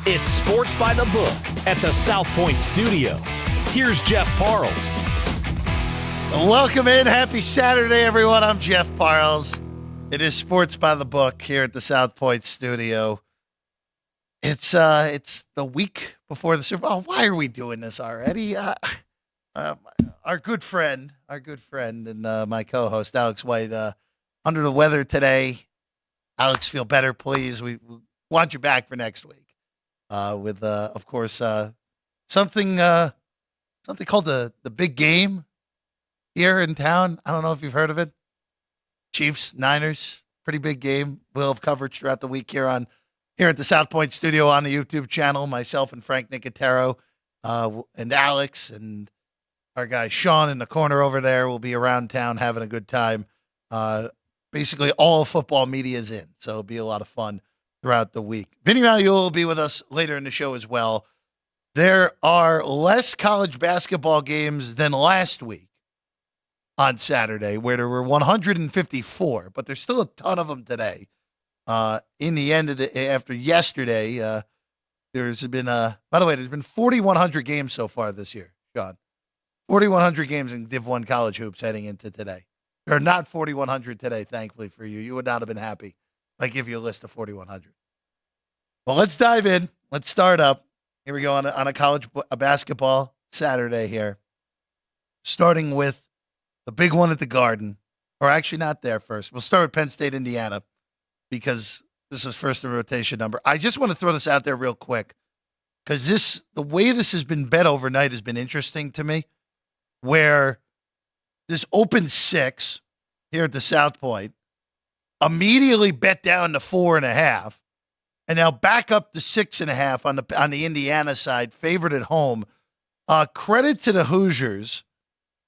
It's Sports by the Book at the South Point Studio. Here's Jeff Parles. Welcome in. Happy Saturday, everyone. I'm Jeff Parles. It is Sports by the Book here at the South Point Studio. It's the week before the Super Bowl. Why are we doing this already? Our good friend, and my co-host Alex White, under the weather today. Alex, feel better, please. We want you back for next week. With of course, something called the big game here in town. I don't know if you've heard of it. Chiefs, Niners, pretty big game. We'll have coverage throughout the week here at the South Point Studio on the YouTube channel. Myself and Frank Nicotero, and Alex and our guy Sean in the corner over there will be around town having a good time. Basically, all football media is in, so it'll be a lot of fun throughout the week. Vinny Magliulo will be with us later in the show as well. There are less college basketball games than last week on Saturday, where there were 154, but there's still a ton of them today. In the end of after yesterday, there's been by the way, there's been 4,100 games so far this year, Sean. 4,100 games in Div 1 college hoops heading into today. There are not 4,100 today, thankfully for you. You would not have been happy if I give you a list of 4,100. Well, let's dive in. Let's start up. Here we go on a college basketball Saturday here. Starting with the big one at the Garden. Or actually not there first. We'll start with Penn State, Indiana, because this was first in rotation number. I just want to throw this out there real quick, because the way this has been bet overnight has been interesting to me, where this open 6 here at the South Point immediately bet down to 4.5, and now back up to 6.5 on the Indiana side, favored at home. Credit to the Hoosiers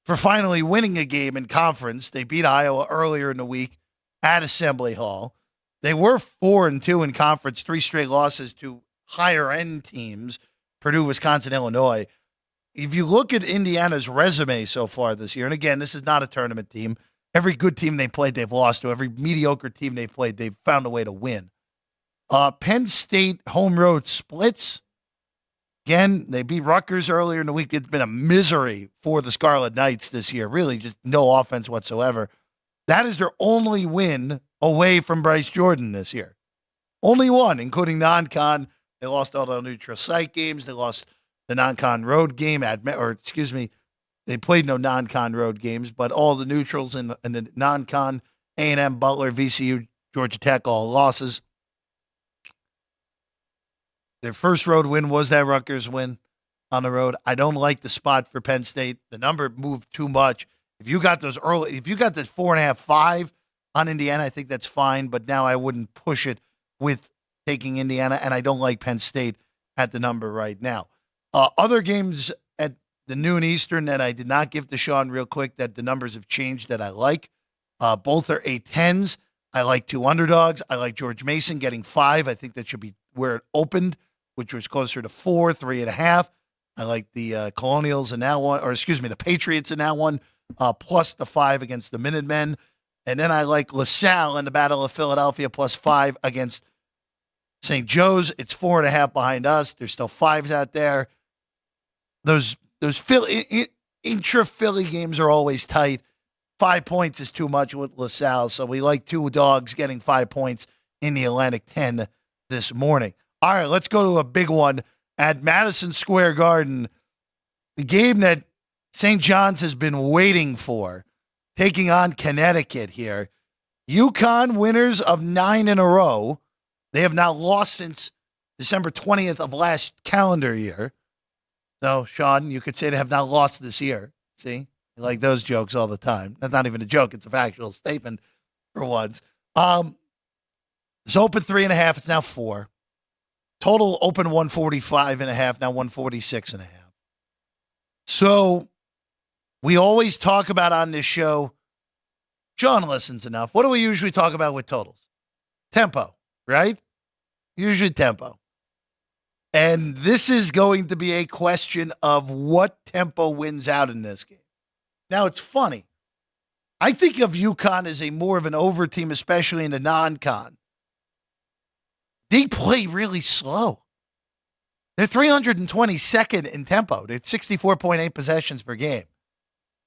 for finally winning a game in conference. They beat Iowa earlier in the week at Assembly Hall. They were 4-2 in conference, 3 straight losses to higher end teams, Purdue, Wisconsin, Illinois. If you look at Indiana's resume so far this year, and again, this is not a tournament team. Every good team they played, they've lost to. Every mediocre team they played, they've found a way to win. Penn State home road splits. Again, they beat Rutgers earlier in the week. It's been a misery for the Scarlet Knights this year. Really, just no offense whatsoever. That is their only win away from Bryce Jordan this year. Only one, including non-con. They lost all the neutral site games. They lost the non-con road game. They played no non-con road games, but all the neutrals and the non-con, A&M, Butler, VCU, Georgia Tech, all losses. Their first road win was that Rutgers win on the road. I don't like the spot for Penn State. The number moved too much. If you got the 4.5, 5 on Indiana, I think that's fine, but now I wouldn't push it with taking Indiana, and I don't like Penn State at the number right now. Other games at the noon Eastern that I did not give to Sean real quick, that the numbers have changed that I like. Both are 8-10s. I like 2 underdogs. I like George Mason getting 5. I think that should be where it opened, which was closer to 4, 3.5. I like the Colonials in that one, the Patriots in that one, plus the 5 against the Minutemen. And then I like LaSalle in the Battle of Philadelphia plus 5 against St. Joe's. It's 4.5 behind us. There's still 5s out there. Those intra-Philly games are always tight. 5 points is too much with LaSalle, so we like 2 dogs getting 5 points in the Atlantic 10 this morning. All right, let's go to a big one at Madison Square Garden. The game that St. John's has been waiting for, taking on Connecticut here. UConn, winners of 9 in a row. They have not lost since December 20th of last calendar year. So, Sean, you could say they have not lost this year. See? You like those jokes all the time. That's not even a joke. It's a factual statement for once. It's open 3.5. It's now 4. Total open 145.5, now 146.5. So we always talk about on this show, John listens enough. What do we usually talk about with totals? Tempo, right? Usually tempo. And this is going to be a question of what tempo wins out in this game. Now, it's funny. I think of UConn as a more of an over team, especially in the non-con. They play really slow. They're 322nd in tempo. They're 64.8 possessions per game.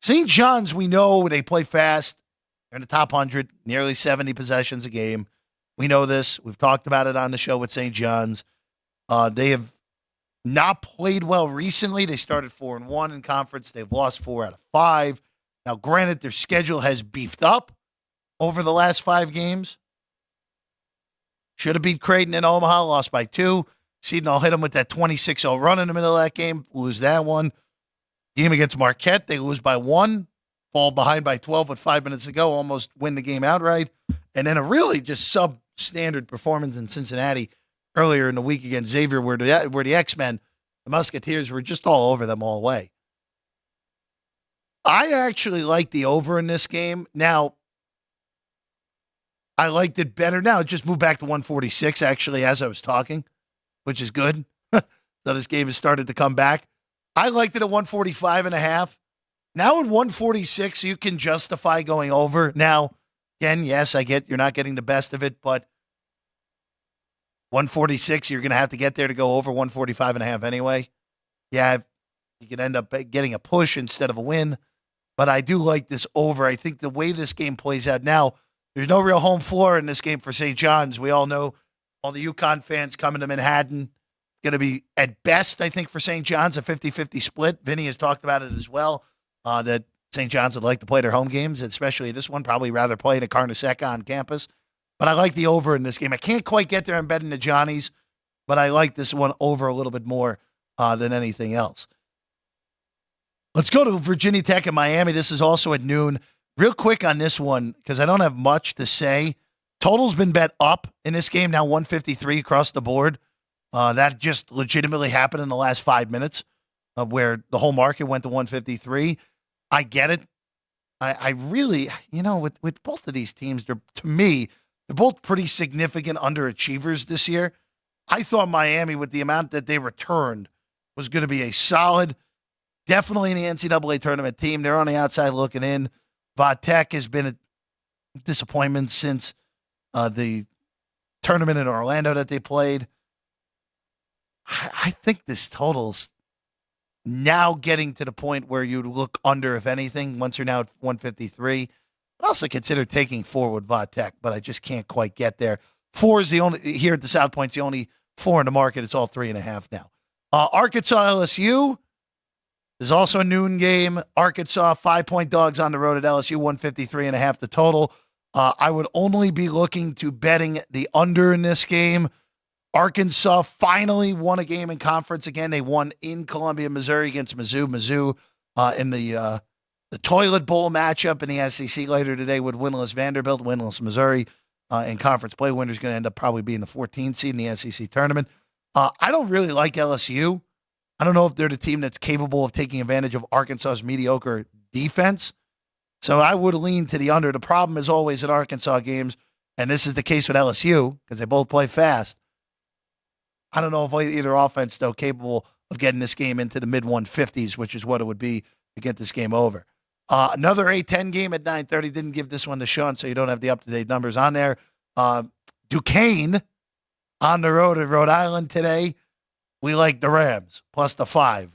St. John's, we know they play fast. They're in the top 100, nearly 70 possessions a game. We know this. We've talked about it on the show with St. John's. They have not played well recently. They started 4-1 in conference. They've lost 4 out of 5. Now, granted, their schedule has beefed up over the last 5 games. Should have beat Creighton in Omaha, lost by 2. Seton will hit them with that 26-0 run in the middle of that game, lose that one. Game against Marquette, they lose by 1, fall behind by 12 with 5 minutes to go, almost win the game outright. And then a really just substandard performance in Cincinnati earlier in the week against Xavier, where the X-Men, the Musketeers, were just all over them all the way. I actually like the over in this game. Now, I liked it better. Now, it just moved back to 146, actually, as I was talking, which is good. So this game has started to come back. I liked it at 145.5. Now at 146, you can justify going over. Now, again, yes, I get you're not getting the best of it, but 146, you're going to have to get there to go over 145.5 anyway. Yeah, you can end up getting a push instead of a win, but I do like this over. I think the way this game plays out now, there's no real home floor in this game for St. John's. We all know all the UConn fans coming to Manhattan. It's going to be, at best, I think, for St. John's, a 50-50 split. Vinny has talked about it as well, that St. John's would like to play their home games, especially this one, probably rather play at Carnesecca on campus. But I like the over in this game. I can't quite get there and bet into Johnny's, but I like this one over a little bit more than anything else. Let's go to Virginia Tech and Miami. This is also at noon. Real quick on this one, because I don't have much to say. Total's been bet up in this game, now 153 across the board. That just legitimately happened in the last 5 minutes, where the whole market went to 153. I get it. I really, with both of these teams, to me, they're both pretty significant underachievers this year. I thought Miami, with the amount that they returned, was going to be a solid, definitely in the NCAA tournament team. They're on the outside looking in. Tech has been a disappointment since the tournament in Orlando that they played. I think this total's now getting to the point where you'd look under, if anything, once you're now at 153. I'd also consider taking 4 with Tech, but I just can't quite get there. 4 is the only, here at the South Point's the only 4 in the market. It's all 3.5 now. Arkansas LSU is also a noon game. Arkansas 5-point dogs on the road at LSU, 153.5 the total. I would only be looking to betting the under in this game. Arkansas finally won a game in conference again. They won in Columbia, Missouri against Mizzou. Mizzou in the Toilet Bowl matchup in the SEC later today with winless Vanderbilt, winless Missouri in conference play. Winner's going to end up probably being the 14th seed in the SEC tournament. I don't really like LSU. I don't know if they're the team that's capable of taking advantage of Arkansas's mediocre defense. So I would lean to the under. The problem is always at Arkansas games, and this is the case with LSU because they both play fast. I don't know if either offense, though, capable of getting this game into the mid-150s, which is what it would be to get this game over. Another A-10 game at 9:30. Didn't give this one to Sean, so you don't have the up-to-date numbers on there. Duquesne on the road at Rhode Island today. We like the Rams, plus the 5.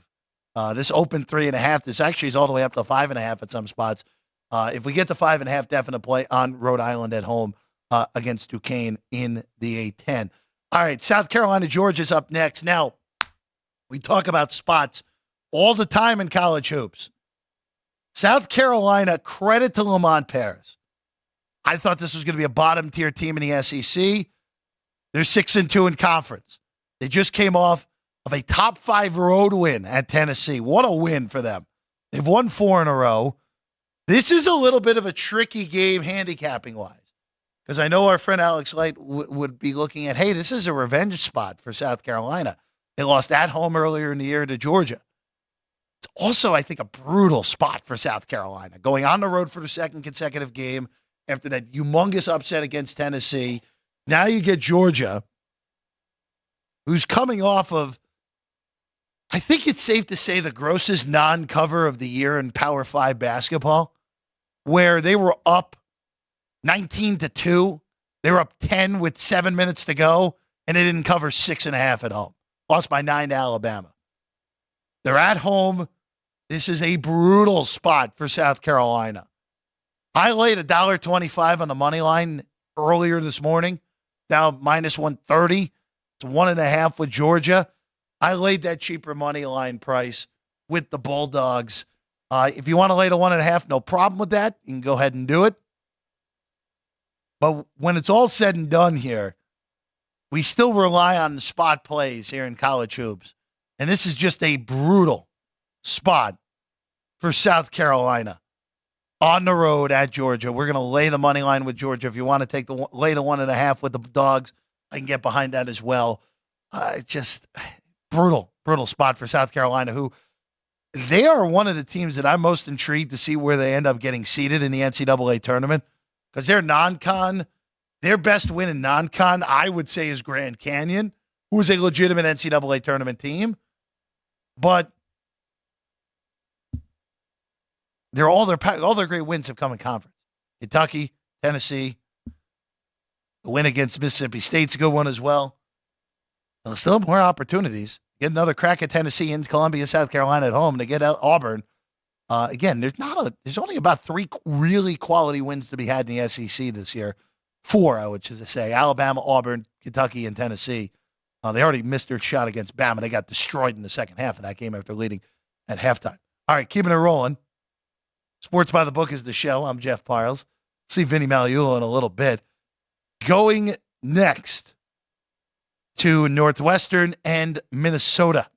This opened 3.5. This actually is all the way up to 5.5 at some spots. If we get the 5.5, definite play on Rhode Island at home against Duquesne in the A-10. All right, South Carolina, Georgia's up next. Now, we talk about spots all the time in college hoops. South Carolina, credit to Lamont Paris. I thought this was going to be a bottom-tier team in the SEC. They're 6-2 in conference. They just came off of a top 5 road win at Tennessee. What a win for them. They've won 4 in a row. This is a little bit of a tricky game handicapping-wise. Because I know our friend Alex Light would be looking at, hey, this is a revenge spot for South Carolina. They lost at home earlier in the year to Georgia. It's also, I think, a brutal spot for South Carolina. Going on the road for the second consecutive game after that humongous upset against Tennessee. Now you get Georgia, who's coming off of, I think it's safe to say, the grossest non-cover of the year in Power 5 basketball, where they were up 19-2. They were up 10 with 7 minutes to go, and they didn't cover 6.5 at home. lost by 9 to Alabama. They're at home. This is a brutal spot for South Carolina. I laid $1.25 on the money line earlier this morning, down minus 130. It's 1.5 with Georgia. I laid that cheaper money line price with the Bulldogs. If you want to lay the 1.5, no problem with that. You can go ahead and do it. But when it's all said and done here, we still rely on the spot plays here in college hoops. And this is just a brutal spot for South Carolina on the road at Georgia. We're going to lay the money line with Georgia. If you want to lay the 1.5 with the Dogs, I can get behind that as well. Just brutal spot for South Carolina, who they are one of the teams that I'm most intrigued to see where they end up getting seated in the NCAA tournament, because they're non-con. Their best win in non-con, I would say, is Grand Canyon, who is a legitimate NCAA tournament team. But all their great wins have come in conference. Kentucky, Tennessee, the win against Mississippi State's a good one as well. And there's still more opportunities. Get another crack at Tennessee and Columbia, South Carolina at home to get out Auburn. Again, there's only about 3 really quality wins to be had in the SEC this year. 4, I would just say: Alabama, Auburn, Kentucky, and Tennessee. They already missed their shot against Bama. They got destroyed in the second half of that game after leading at halftime. All right, keeping it rolling. Sports by the Book is the show. I'm Jeff Parles. See Vinny Magliulo in a little bit. Going next to Northwestern and Minnesota.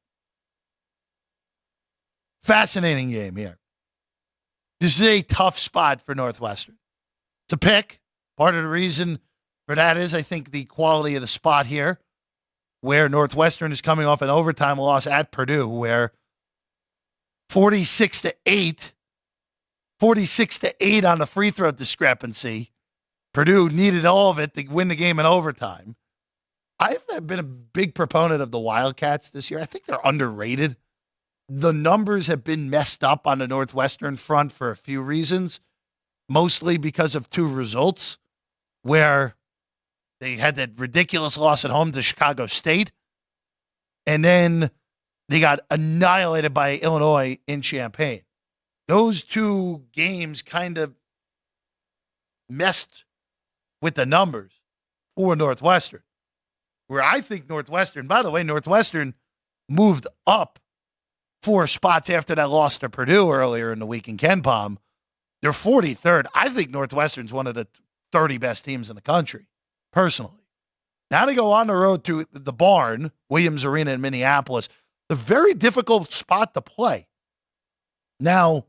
Fascinating game here. This is a tough spot for Northwestern. It's a pick. Part of the reason for that is, I think, the quality of the spot here, where Northwestern is coming off an overtime loss at Purdue, where 46-8 on the free throw discrepancy. Purdue needed all of it to win the game in overtime. I've been a big proponent of the Wildcats this year. I think they're underrated. The numbers have been messed up on the Northwestern front for a few reasons, mostly because of 2 results, where they had that ridiculous loss at home to Chicago State, and then they got annihilated by Illinois in Champaign. Those 2 games kind of messed with the numbers for Northwestern, where I think Northwestern, by the way, Northwestern moved up 4 spots after that loss to Purdue earlier in the week in KenPom. They're 43rd. I think Northwestern's one of the 30 best teams in the country, personally. Now they go on the road to the Barn, Williams Arena in Minneapolis. A very difficult spot to play. Now,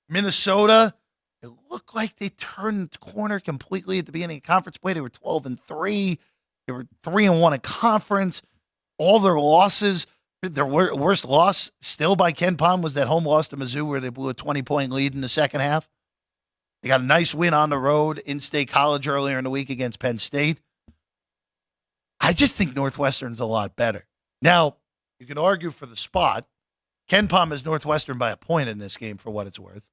Minnesota, it looked like they turned the corner completely at the beginning of conference play. They were 12-3. They were 3-1 in conference. All their losses, their worst loss still by KenPom was that home loss to Mizzou, where they blew a 20-point lead in the second half. They got a nice win on the road in State College earlier in the week against Penn State. I just think Northwestern's a lot better. Now, you can argue for the spot. KenPom is Northwestern by a point in this game, for what it's worth.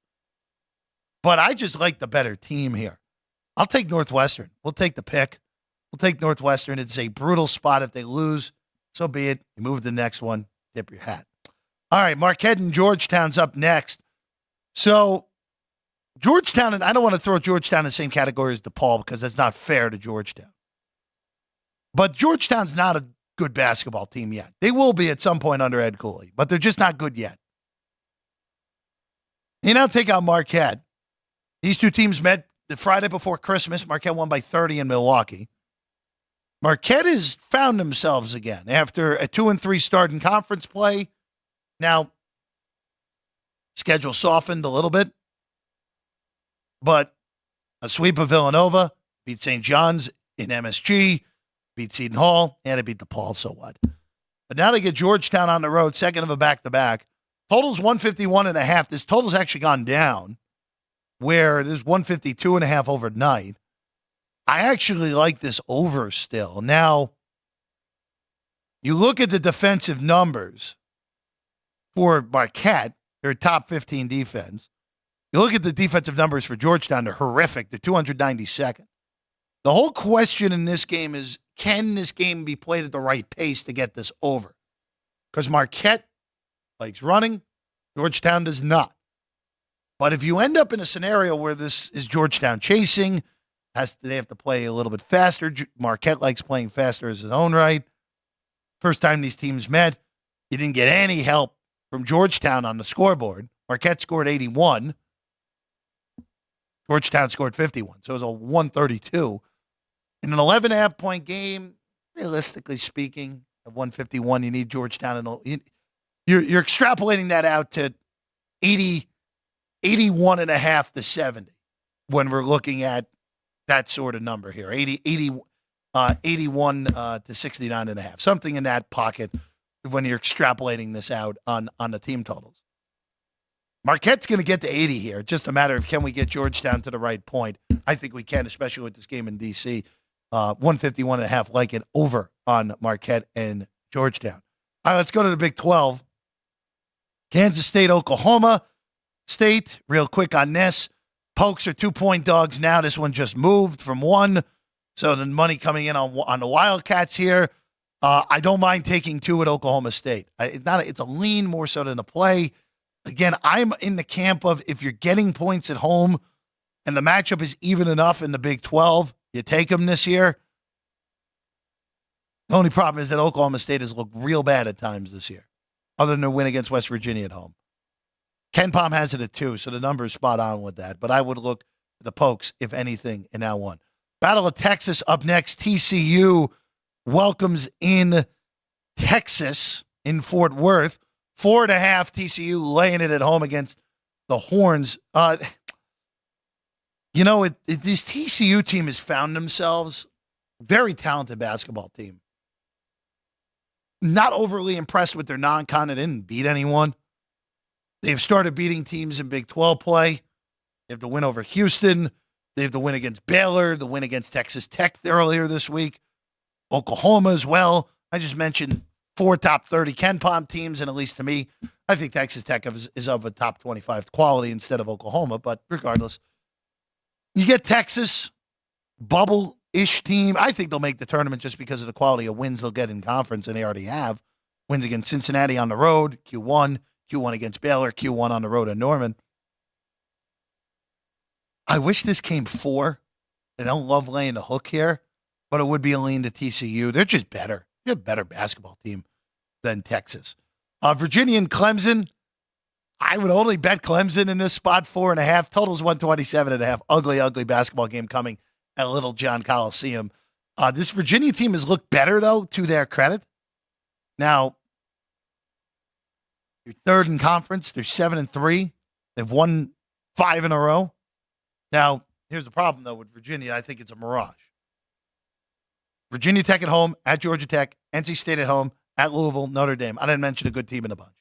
But I just like the better team here. I'll take Northwestern. We'll take the pick. We'll take Northwestern. It's a brutal spot. If they lose, so be it. You move to the next one. Tip your hat. All right, Marquette and Georgetown's up next. So Georgetown, and I don't want to throw Georgetown in the same category as DePaul because that's not fair to Georgetown. But Georgetown's not a good basketball team yet. They will be at some point under Ed Cooley, but they're just not good yet. You now take out Marquette. These 2 teams met the Friday before Christmas. Marquette won by 30 in Milwaukee. Marquette has found themselves again after a 2-3 start in conference play. Now, schedule softened a little bit, but a sweep of Villanova, beat St. John's in MSG, beat Seton Hall, and it beat DePaul, so what? But now they get Georgetown on the road, second of a back-to-back. Total's 151.5. This total's actually gone down, where there's 152.5 overnight. I actually like this over still. Now, you look at the defensive numbers for Marquette, their top 15 defense. You look at the defensive numbers for Georgetown, they're horrific. They're 292nd. The whole question in this game is, can this game be played at the right pace to get this over? Because Marquette likes running, Georgetown does not. But if you end up in a scenario where this is Georgetown chasing, they have to play a little bit faster. Marquette likes playing faster as his own right. First time these teams met, you didn't get any help from Georgetown on the scoreboard. Marquette scored 81. Georgetown scored 51. So it was a 132. In an 11.5-point game, realistically speaking, at 151, you need Georgetown. And you're extrapolating that out to 81 and a half to 70 when we're looking at that sort of number here, 81 to 69 and a half, something in that pocket when you're extrapolating this out on the team totals. Marquette's going to get to 80 here. It's just a matter of, can we get Georgetown to the right point? I think we can, especially with this game in D.C. 151 and a half, like it over on Marquette and Georgetown. All right, let's go to the Big 12. Kansas State, Oklahoma State. Real quick on this. Pokes are 2-point dogs now. This one just moved from 1. So the money coming in on the Wildcats here. I don't mind taking 2 at Oklahoma State. It's a lean more so than a play. Again, I'm in the camp of, if you're getting points at home and the matchup is even enough in the Big 12, you take them this year. The only problem is that Oklahoma State has looked real bad at times this year, other than their win against West Virginia at home. Ken Pom has it at 2, so the number is spot on with that. But I would look at the Pokes, if anything, in that one. Battle of Texas up next. TCU welcomes in Texas in Fort Worth. 4.5 TCU laying it at home against the Horns. This TCU team has found themselves very talented basketball team. Not overly impressed with their non-con. They didn't beat anyone. They've started beating teams in Big 12 play. They have the win over Houston. They have the win against Baylor, the win against Texas Tech earlier this week. Oklahoma as well. I just mentioned 4 top 30 Ken Pom teams, and at least to me, I think Texas Tech is of a top 25 quality instead of Oklahoma. But regardless, you get Texas, bubble-ish team. I think they'll make the tournament just because of the quality of wins they'll get in conference, and they already have. Wins against Cincinnati on the road, Q1 against Baylor, Q1 on the road in Norman. I wish this came 4. I don't love laying the hook here, but it would be a lean to TCU. They're just better. They're a better basketball team than Texas. Virginia and Clemson. I would only bet Clemson in this spot, 4.5. Total's 127.5. Ugly basketball game coming at Little John Coliseum. This Virginia team has looked better, though, to their credit. Now, you're third in conference. They're 7-3. They've won 5 in a row. Now, here's the problem, though, with Virginia. I think it's a mirage. Virginia Tech at home, at Georgia Tech, NC State at home, at Louisville, Notre Dame. I didn't mention a good team in the bunch.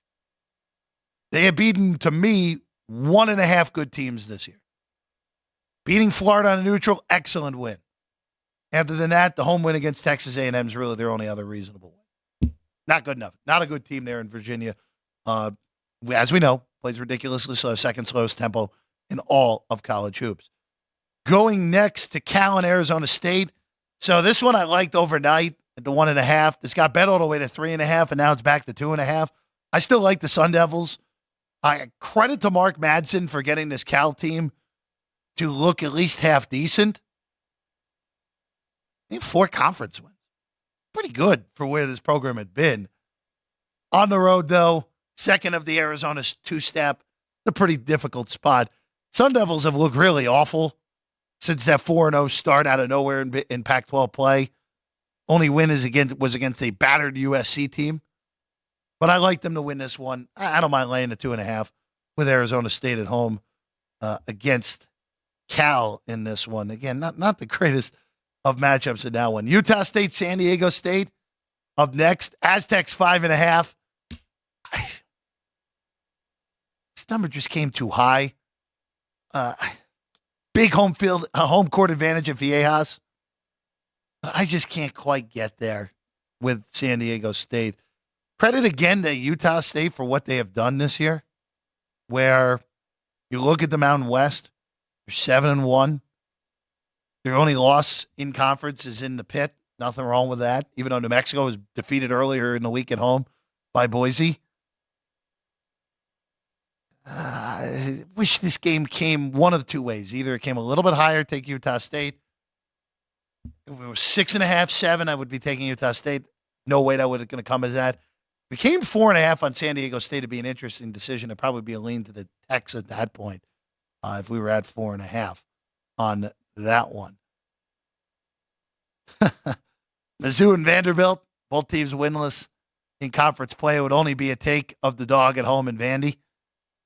They have beaten, to me, 1.5 good teams this year. Beating Florida on a neutral, excellent win. After than that, the home win against Texas A&M is really their only other reasonable win. Not good enough. Not a good team there in Virginia. As we know, plays ridiculously slow, second slowest tempo in all of college hoops. Going next to Cal and Arizona State. So this one I liked overnight at the 1.5. This got bet all the way to 3.5, and now it's back to 2.5. I still like the Sun Devils. I credit to Mark Madsen for getting this Cal team to look at least half decent. I think 4 conference wins. Pretty good for where this program had been. On the road, though, second of the Arizona 2-step. It's a pretty difficult spot. Sun Devils have looked really awful since that 4-0 start out of nowhere in Pac-12 play. Only win was against a battered USC team. But I like them to win this one. I don't mind laying the 2.5 with Arizona State at home against Cal in this one. Again, not the greatest of matchups in that one. Utah State, San Diego State up next. Aztecs 5.5. This number just came too high. Big home court advantage at Viejas. I just can't quite get there with San Diego State. Credit again to Utah State for what they have done this year, where you look at the Mountain West, they're 7-1. Their only loss in conference is in the pit. Nothing wrong with that, even though New Mexico was defeated earlier in the week at home by Boise. I wish this game came one of two ways. Either it came a little bit higher, take Utah State. If it was 6.5, 7, I would be taking Utah State. No way that was going to come as that. If it came 4.5 on San Diego State, it'd be an interesting decision. It'd probably be a lean to the Tex at that point if we were at 4.5 on that one. Mizzou and Vanderbilt, both teams winless in conference play. It would only be a take of the dog at home in Vandy.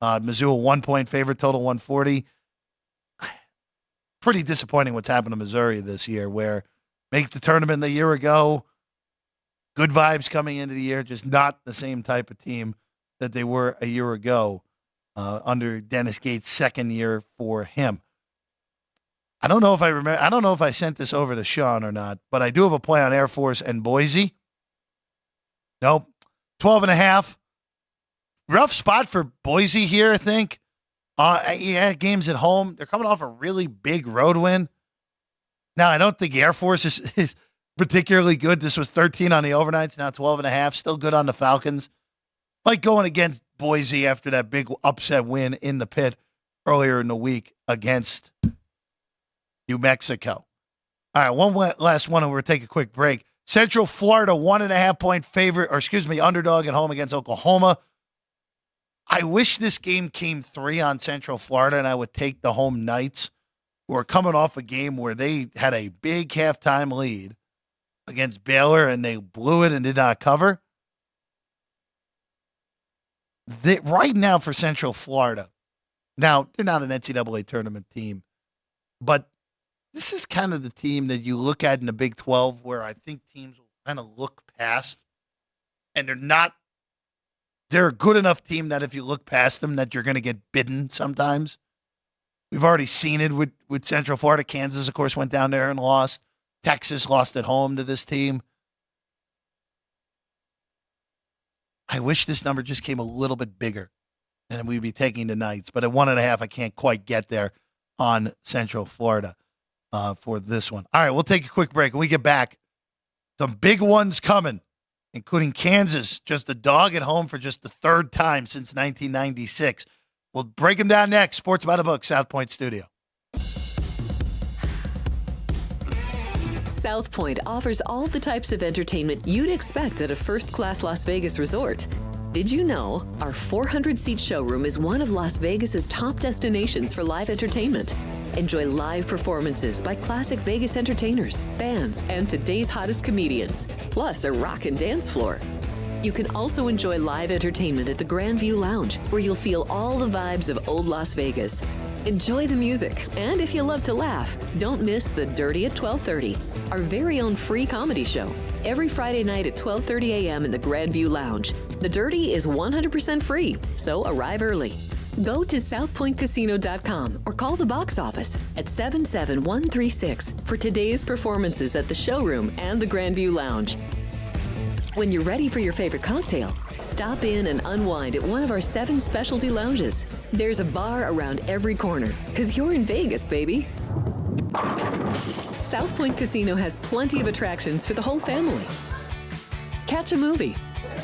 Mizzou a 1-point favorite, total 140. Pretty disappointing what's happened to Missouri this year, where make the tournament a year ago, good vibes coming into the year, just not the same type of team that they were a year ago under Dennis Gates' second year for him. I don't know if I remember. I don't know if I sent this over to Sean or not, but I do have a play on Air Force and Boise. Nope. 12.5. Rough spot for Boise here, I think. Games at home. They're coming off a really big road win. Now, I don't think Air Force is particularly good. This was 13 on the overnights, now 12.5. Still good on the Falcons. Like going against Boise after that big upset win in the pit earlier in the week against New Mexico. All right, one last one, and we'll take a quick break. Central Florida, 1.5-point favorite, underdog at home against Oklahoma. I wish this game came 3 on Central Florida, and I would take the home Knights, who are coming off a game where they had a big halftime lead against Baylor, and they blew it and did not cover. Right now for Central Florida, now they're not an NCAA tournament team, but this is kind of the team that you look at in the Big 12 where I think teams will kind of look past, and they're a good enough team that if you look past them that you're going to get bitten sometimes. We've already seen it with Central Florida. Kansas, of course, went down there and lost. Texas lost at home to this team. I wish this number just came a little bit bigger, and we'd be taking the Knights. But at 1.5, I can't quite get there on Central Florida for this one. All right, we'll take a quick break. When we get back, some big ones coming, including Kansas, just a dog at home for just the third time since 1996. We'll break them down next. Sports by the Book, South Point Studio. South Point offers all the types of entertainment you'd expect at a first-class Las Vegas resort. Did you know our 400-seat showroom is one of Las Vegas's top destinations for live entertainment? Enjoy live performances by classic Vegas entertainers, bands, and today's hottest comedians, plus a rock and dance floor. You can also enjoy live entertainment at the Grand View Lounge, where you'll feel all the vibes of old Las Vegas. Enjoy the music, and if you love to laugh, don't miss The Dirty at 12:30, our very own free comedy show. Every Friday night at 12:30 a.m. in the Grand View Lounge. The Dirty is 100% free, so arrive early. Go to southpointcasino.com or call the box office at 77136 for today's performances at the showroom and the Grand View Lounge. When you're ready for your favorite cocktail, stop in and unwind at one of our 7 specialty lounges. There's a bar around every corner, because you're in Vegas, baby. South Point Casino has plenty of attractions for the whole family. Catch a movie.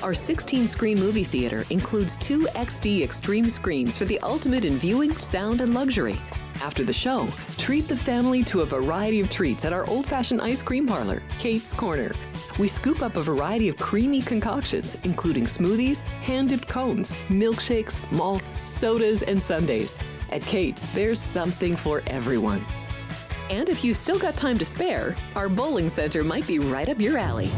Our 16-screen movie theater includes 2 XD Extreme screens for the ultimate in viewing, sound, and luxury. After the show, treat the family to a variety of treats at our old-fashioned ice cream parlor, Kate's Corner. We scoop up a variety of creamy concoctions, including smoothies, hand-dipped cones, milkshakes, malts, sodas, and sundaes. At Kate's, there's something for everyone. And if you've still got time to spare, our bowling center might be right up your alley.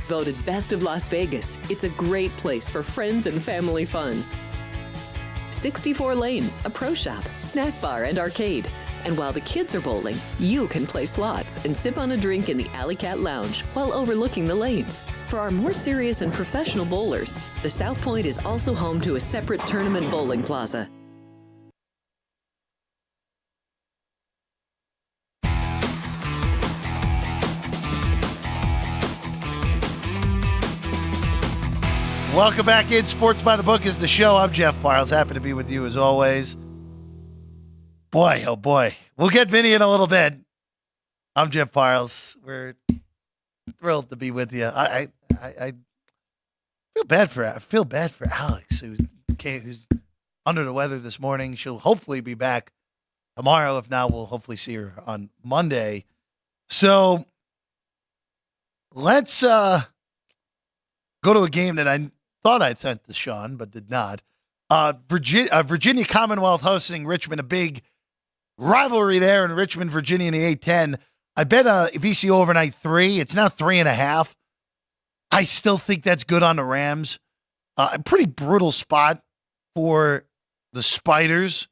Voted Best of Las Vegas, it's a great place for friends and family fun. 64 lanes, a pro shop, snack bar, and arcade. And while the kids are bowling, you can play slots and sip on a drink in the Alley Cat Lounge while overlooking the lanes. For our more serious and professional bowlers, the South Point is also home to a separate tournament bowling plaza. Welcome back in. Sports by the Book is the show. I'm Jeff Parles. Happy to be with you as always. Boy, oh boy. We'll get Vinny in a little bit. I'm Jeff Parles. We're thrilled to be with you. I feel bad for Alex, who's under the weather this morning. She'll hopefully be back tomorrow. If not, we'll hopefully see her on Monday. So let's go to a game that I thought I'd sent to Sean, but did not. Virginia Commonwealth hosting Richmond, a big rivalry there in Richmond, Virginia in the A-10. I bet VCU overnight 3. It's now 3.5. I still think that's good on the Rams. A pretty brutal spot for the Spiders,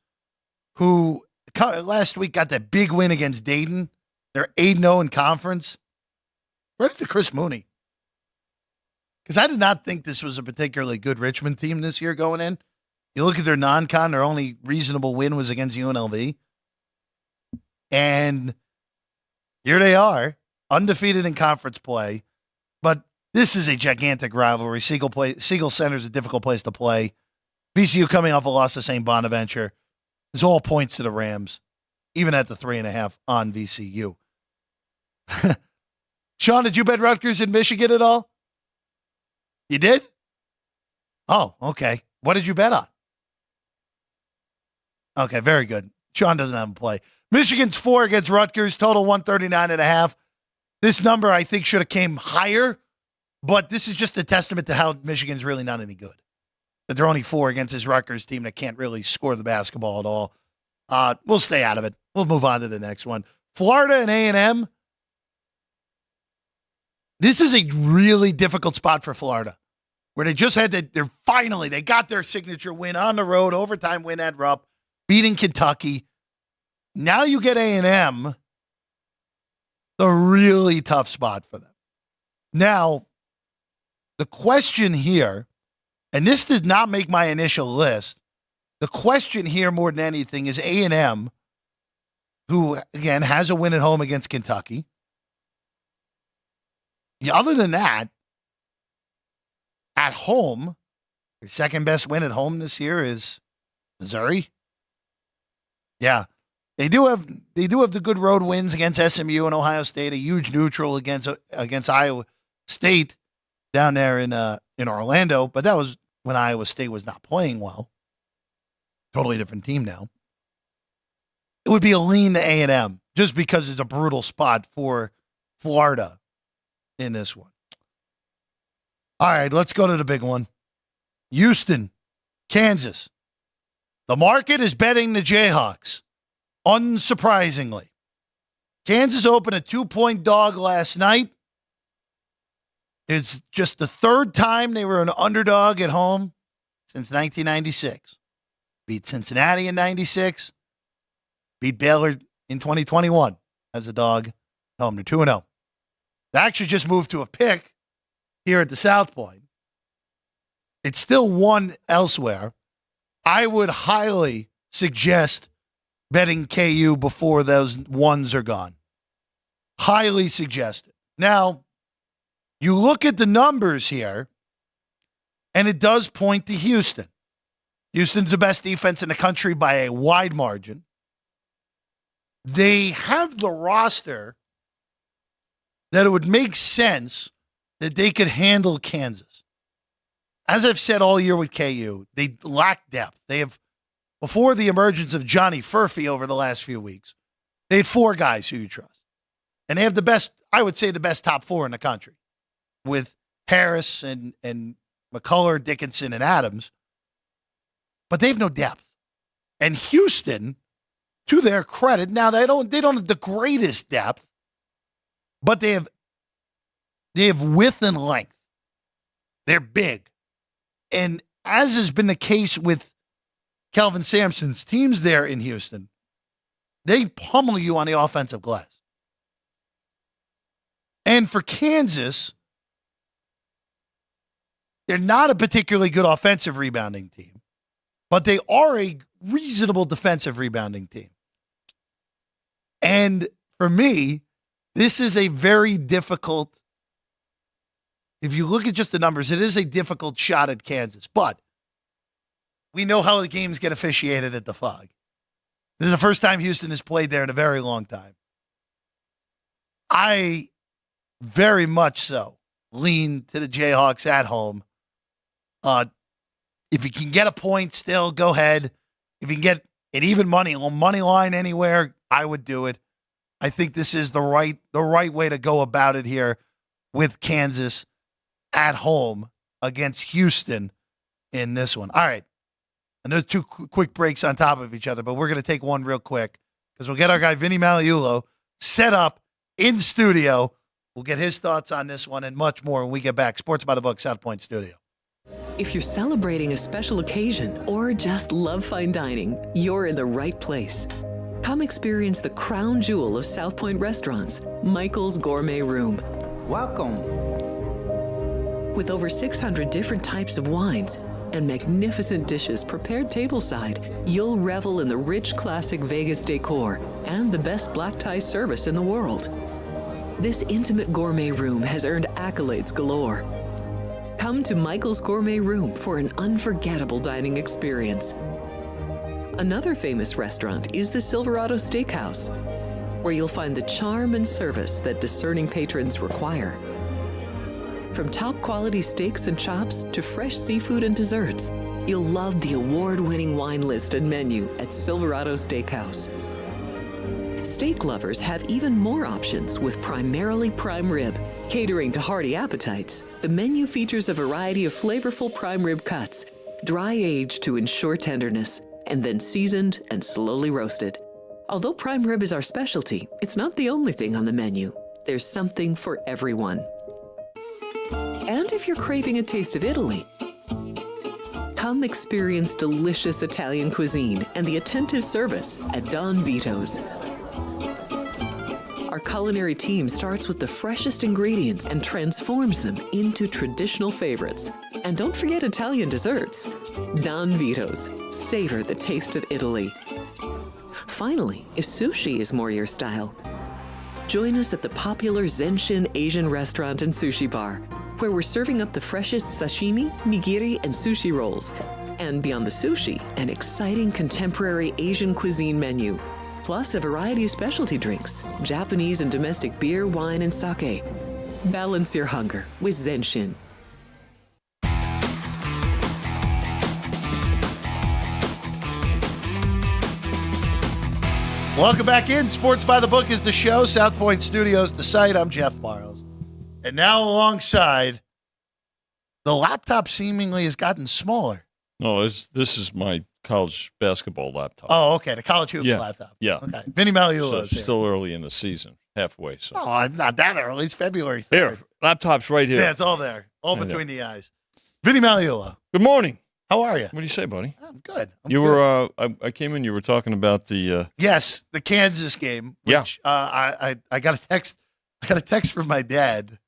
who last week got that big win against Dayton. They're 8-0 in conference. Credit to Chris Mooney. Because I did not think this was a particularly good Richmond team this year going in. You look at their non-con, their only reasonable win was against UNLV. And here they are, undefeated in conference play. But this is a gigantic rivalry. Siegel Center is a difficult place to play. VCU coming off a loss to St. Bonaventure. This all points to the Rams, even at the 3.5 on VCU. Sean, did you bet Rutgers in Michigan at all? You did? Oh, okay. What did you bet on? Okay, very good. Sean doesn't have a play. Michigan's 4 against Rutgers, total 139.5. This number, I think, should have came higher, but this is just a testament to how Michigan's really not any good. That they're only 4 against this Rutgers team that can't really score the basketball at all. We'll stay out of it. We'll move on to the next one. Florida and A&M. This is a really difficult spot for Florida, where they just had they got their signature win on the road, overtime win at Rupp, beating Kentucky. Now you get A&M, a really tough spot for them. Now, the question here, and this did not make my initial list, the question here more than anything is A&M, who, again, has a win at home against Kentucky. Other than that, at home, your second best win at home this year is Missouri. Yeah. They do have the good road wins against SMU and Ohio State, a huge neutral against Iowa State down there in Orlando, but that was when Iowa State was not playing well. Totally different team now. It would be a lean to A&M just because it's a brutal spot for Florida in this one. All right, let's go to the big one. Houston, Kansas. The market is betting the Jayhawks. Unsurprisingly. Kansas opened a 2-point dog last night. It's just the third time they were an underdog at home since 1996. Beat Cincinnati in 96. Beat Baylor in 2021 as a dog at home. They're 2-0. They actually just moved to a pick here at the South Point. It's still one elsewhere. I would highly suggest betting KU before those ones are gone. Highly suggested. Now, you look at the numbers here, and it does point to Houston. Houston's the best defense in the country by a wide margin. They have the roster that it would make sense that they could handle Kansas. As I've said all year with KU, they lack depth. They have, before the emergence of Johnny Furphy over the last few weeks, they had 4 guys who you trust. And they have the best, I would say the best top 4 in the country, with Harris and McCullough, Dickinson, and Adams. But they have no depth. And Houston, to their credit, now they don't have the greatest depth, but they have width and length. They're big. And as has been the case with Kelvin Sampson's teams there in Houston, they pummel you on the offensive glass. And for Kansas, they're not a particularly good offensive rebounding team, but they are a reasonable defensive rebounding team. And for me, this is a very difficult, if you look at just the numbers, it is a difficult shot at Kansas. But we know how the games get officiated at the Fog. This is the first time Houston has played there in a very long time. I very much so lean to the Jayhawks at home. If you can get a point still, go ahead. If you can get an even money line anywhere, I would do it. I think this is the right way to go about it here with Kansas at home against Houston in this one. All right. And there's two quick breaks on top of each other, but we're going to take one real quick because we'll get our guy Vinny Magliulo set up in studio. We'll get his thoughts on this one and much more when we get back. Sports by the Book, South Point Studio. If you're celebrating a special occasion or just love fine dining, you're in the right place. Come experience the crown jewel of South Point restaurants, Michael's Gourmet Room. Welcome. With over 600 different types of wines and magnificent dishes prepared tableside, you'll revel in the rich classic Vegas decor and the best black tie service in the world. This intimate gourmet room has earned accolades galore. Come to Michael's Gourmet Room for an unforgettable dining experience. Another famous restaurant is the Silverado Steakhouse, where you'll find the charm and service that discerning patrons require. From top quality steaks and chops to fresh seafood and desserts, you'll love the award-winning wine list and menu at Silverado Steakhouse. Steak lovers have even more options with primarily prime rib. Catering to hearty appetites, the menu features a variety of flavorful prime rib cuts, dry aged to ensure tenderness, and then seasoned and slowly roasted. Although prime rib is our specialty, it's not the only thing on the menu. There's something for everyone. And if you're craving a taste of Italy, come experience delicious Italian cuisine and the attentive service at Don Vito's. Our culinary team starts with the freshest ingredients and transforms them into traditional favorites. And don't forget Italian desserts. Don Vito's. Savor the taste of Italy. Finally, if sushi is more your style, join us at the popular Zenshin Asian restaurant and sushi bar, where we're serving up the freshest sashimi, nigiri, and sushi rolls. And beyond the sushi, an exciting contemporary Asian cuisine menu. Plus a variety of specialty drinks, Japanese and domestic beer, wine, and sake. Balance your hunger with Zenshin. Welcome back in. Sports by the Book is the show. South Point Studios, the site. I'm Jeff Barles. And now alongside, the laptop seemingly has gotten smaller. No, this is my college basketball laptop. Oh, okay. The college hoops laptop. Yeah. Okay. Vinny Magliulo So is it's here. still early in the season, halfway. So Oh, I'm not that early. It's February 3rd. here, laptop's right here. Yeah, it's all there. All Right between the eyes. Vinny Magliulo, Good morning. how are you? What do you say, buddy? I'm good. You were. I came in. You were talking about the. Yes, the Kansas game. Which, I got a text. I got a text from my dad,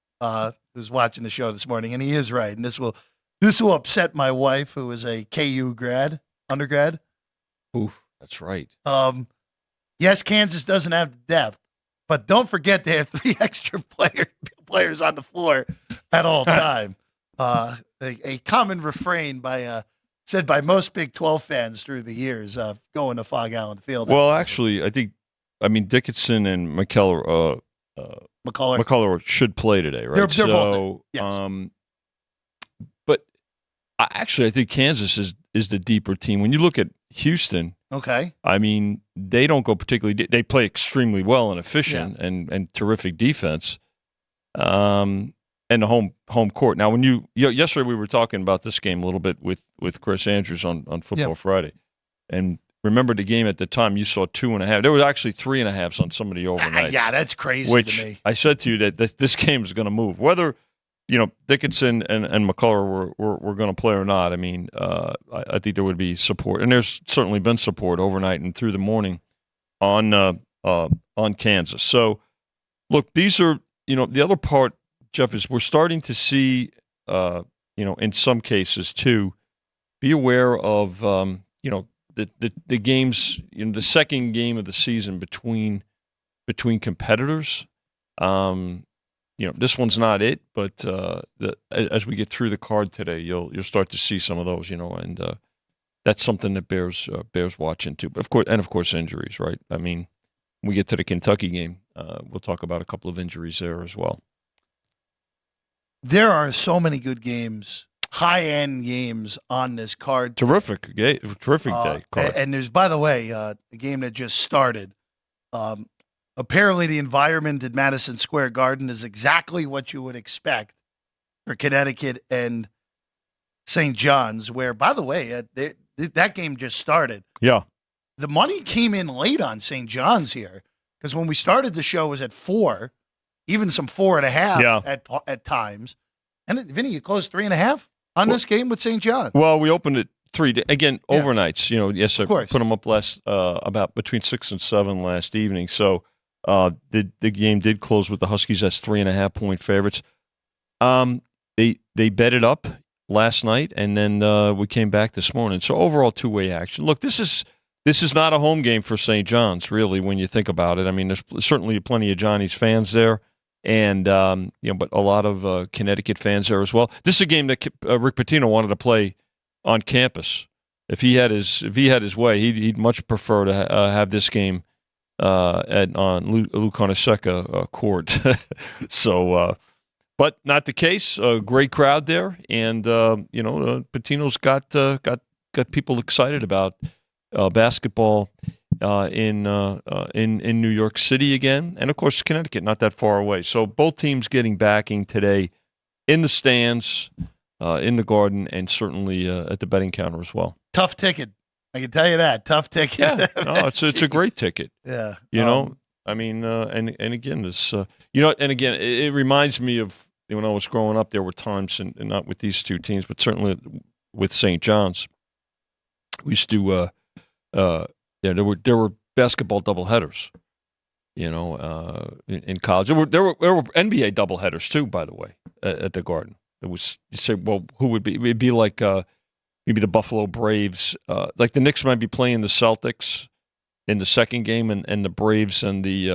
who's watching the show this morning, and he is right. And this will upset my wife, who is a KU undergrad. Oof, that's right. Yes, Kansas doesn't have the depth, but don't forget they have 3 extra players on the floor at all time. A common refrain said by most Big 12 fans through the years of going to Fog Allen Field. Well, actually, I mean Dickinson and McCullough should play today, right? They're both. Yes. But I think Kansas is the deeper team. When you look at Houston, okay, I mean they don't go particularly. They play extremely well and efficient and terrific defense. And the home court. Now, when yesterday we were talking about this game a little bit with Chris Andrews on Football Friday, and remember the game at the time you saw 2.5. There was actually 3.5s on some of the overnights. Yeah, that's crazy which to me. I said to you that this game is going to move, whether Dickinson and McCullough were going to play or not. I mean, I think there would be support, and there's certainly been support overnight and through the morning on Kansas. So, look, these are the other part. Jeff, is we're starting to see, in some cases too, be aware of, the games, the second game of the season between competitors. This one's not it, but as we get through the card today, you'll start to see some of those, and that's something that bears watching too. But of course, injuries, right? I mean, when we get to the Kentucky game, we'll talk about a couple of injuries there as well. There are so many good games, high-end games on this card. Terrific day card. And there's, by the way, a game that just started. Apparently, the environment at Madison Square Garden is exactly what you would expect for Connecticut and St. John's, where, by the way, that game just started. Yeah. The money came in late on St. John's here, because when we started the show, it was at 4, even some 4.5 at times. And Vinny, you closed 3.5 on this game with St. John's. Well, we opened at 3 again overnights. Yes, I put them up about between 6 and 7 last evening. So the game did close with the Huskies as 3.5-point favorites. They bet it up last night, and then we came back this morning. So overall, 2-way action. Look, this is not a home game for St. John's, really, when you think about it. I mean, there's certainly plenty of Johnny's fans there, and but a lot of Connecticut fans there as well. This is a game that Rick Pitino wanted to play on campus. If he had his way, he'd much prefer to have this game on Lou Carnesecca court. So, but not the case. A great crowd there, and Pitino's got people excited about basketball in New York City again, and of course Connecticut, not that far away. So both teams getting backing today in the stands, in the Garden, and certainly at the betting counter as well. Tough ticket, I can tell you that. Tough ticket. Yeah, no, it's a great ticket. Yeah, I mean, and again, this, and again, it reminds me of when I was growing up. There were times, and not with these two teams, but certainly with St. John's, we used to. There were basketball doubleheaders, in college. There were NBA doubleheaders too, by the way, at the Garden. It was, you say, well, who would be? It'd be like maybe the Buffalo Braves. Like the Knicks might be playing the Celtics in the second game, and the Braves and the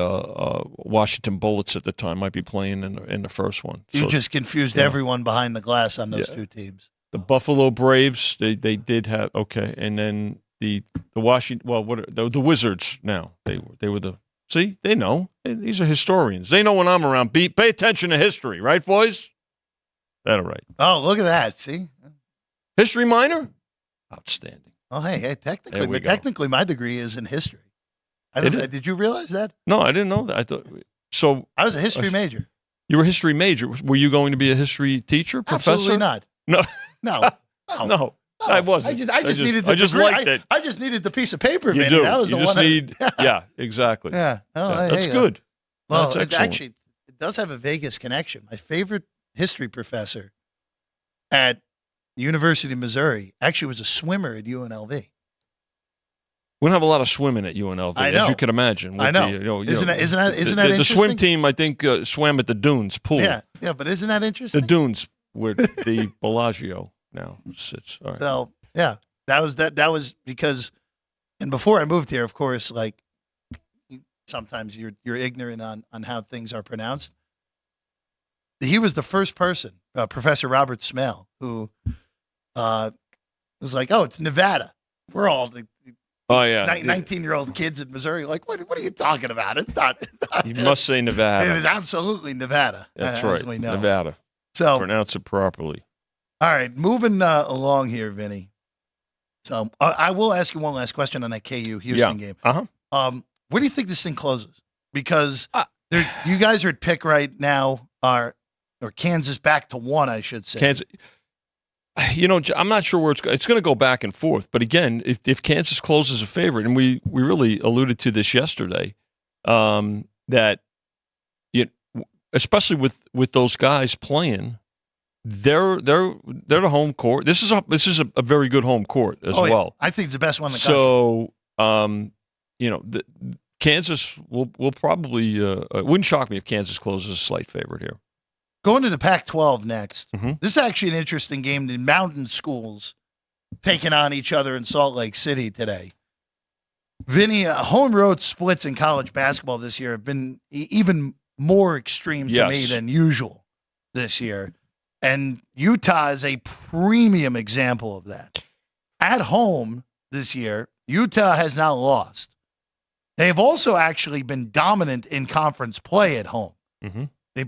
Washington Bullets at the time might be playing in the first one. You just confused everyone behind the glass on those two teams. The Buffalo Braves, they did have, and then the Washington, the Wizards now. They were the, see, they know. These are historians. They know when I'm around. Pay attention to history, right, boys? That all right. Oh, look at that. See? History minor? Outstanding. Oh, hey, technically my degree is in history. Did you realize that? No, I didn't know that. I thought so. I was a history major. You were a history major. Were you going to be a history teacher, professor? Absolutely not. No. I wasn't. I just needed the I just degree. liked it. I just needed the piece of paper. You Vinny. do. That was you the just one. Need. Yeah, exactly. Yeah. Oh, that's good. Well, that's it does have a Vegas connection. My favorite history professor at the University of Missouri actually was a swimmer at UNLV. We don't have a lot of swimming at UNLV, as you can imagine. I know. Isn't that interesting? The swim team, I think, swam at the Dunes pool. Yeah, but isn't that interesting? The Dunes, where the Bellagio now sits. All right. So, yeah, that was because, and before I moved here, of course, like sometimes you're ignorant on how things are pronounced. He was the first person, Professor Robert Smale, who was like, "Oh, it's Nevada." We're all the 19-year-old kids in Missouri. Like, what are you talking about? It's not. You must say Nevada. It is absolutely Nevada. That's right, we know. Nevada. So pronounce it properly. All right, moving along here, Vinny. So I will ask you one last question on that KU Houston game. Where do you think this thing closes? Because you guys are at pick right now, or Kansas back to 1, I should say. Kansas. I'm not sure where it's going to go back and forth. But again, if Kansas closes a favorite, and we really alluded to this yesterday, that especially with those guys playing, they're the home court. This is a very good home court as well. I think it's the best one in the country. So Kansas will probably it wouldn't shock me if Kansas closes a slight favorite here. Going to the Pac-12 next. Mm-hmm. This is actually an interesting game. The mountain schools taking on each other in Salt Lake City today. Vinny, home road splits in college basketball this year have been even more extreme to me than usual this year. And Utah is a premium example of that. at home this year, Utah has now lost. They have also actually been dominant in conference play at home. Mm-hmm. They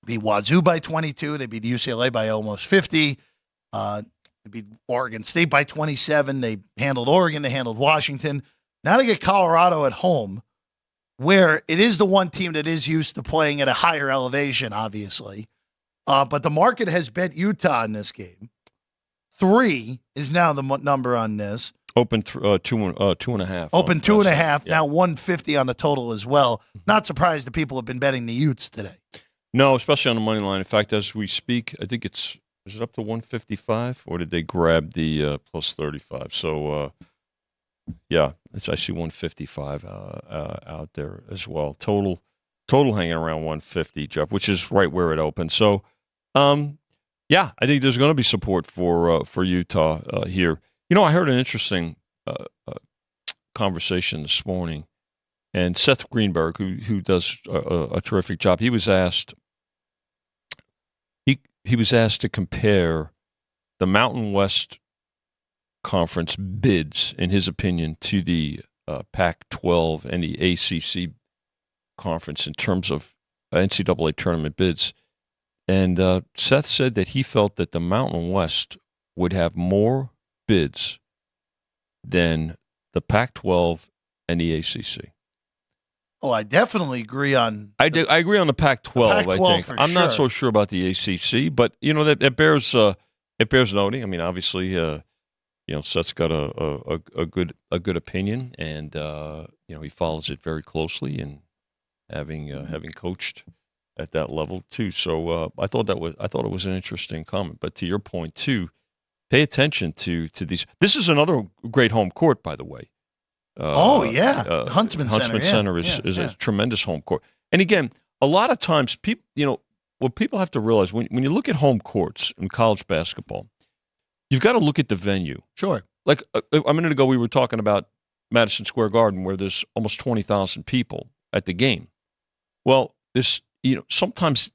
beat Wazoo by 22. They beat UCLA by almost 50. They beat Oregon State by 27. They handled Oregon. They handled Washington. Now they get Colorado at home, where it is the one team that is used to playing at a higher elevation, obviously. But the market has bet Utah in this game. 3 is now the number on this. Open 2.5. Open 2.5. Yeah. Now 150 on the total as well. Not surprised that people have been betting the Utes today. No, especially on the money line. In fact, as we speak, I think is it up to 155, or did they grab the plus 35? So, yeah, I see 155 out there as well. Total hanging around 150, Jeff, which is right where it opened. So, yeah, I think there's going to be support for Utah here. You know, I heard an interesting conversation this morning, and Seth Greenberg, who does a terrific job, he was asked to compare the Mountain West Conference bids, in his opinion, to the Pac-12 and the ACC conference in terms of NCAA tournament bids. And Seth said that he felt that the Mountain West would have more bids than the Pac-12 and the ACC. Oh, I definitely agree on. I agree on the Pac-12. The Pac-12 I think for I'm sure. not so sure about the ACC, but you know that it bears noting. I mean, obviously, you know, Seth's got a good opinion, and you know, he follows it very closely, and having coached at that level too. So I thought it was an interesting comment. But to your point too, pay attention to these. This is another great home court, by the way. Huntsman Center is a tremendous home court. And again, a lot of times, people, you know, what people have to realize when you look at home courts in college basketball, you've got to look at the venue. Sure. Like a minute ago, we were talking about Madison Square Garden, where there's almost 20,000 people at the game. Well, sometimes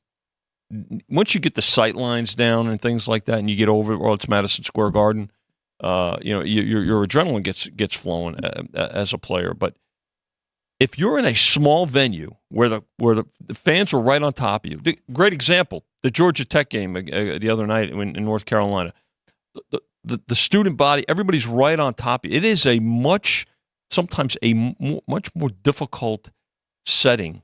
once you get the sight lines down and things like that, and you get over, well, it's Madison Square Garden. You know, your adrenaline gets flowing as a player. But if you're in a small venue where the fans are right on top of you, great example, the Georgia Tech game the other night in North Carolina, the student body, everybody's right on top of you. It is sometimes a much more difficult setting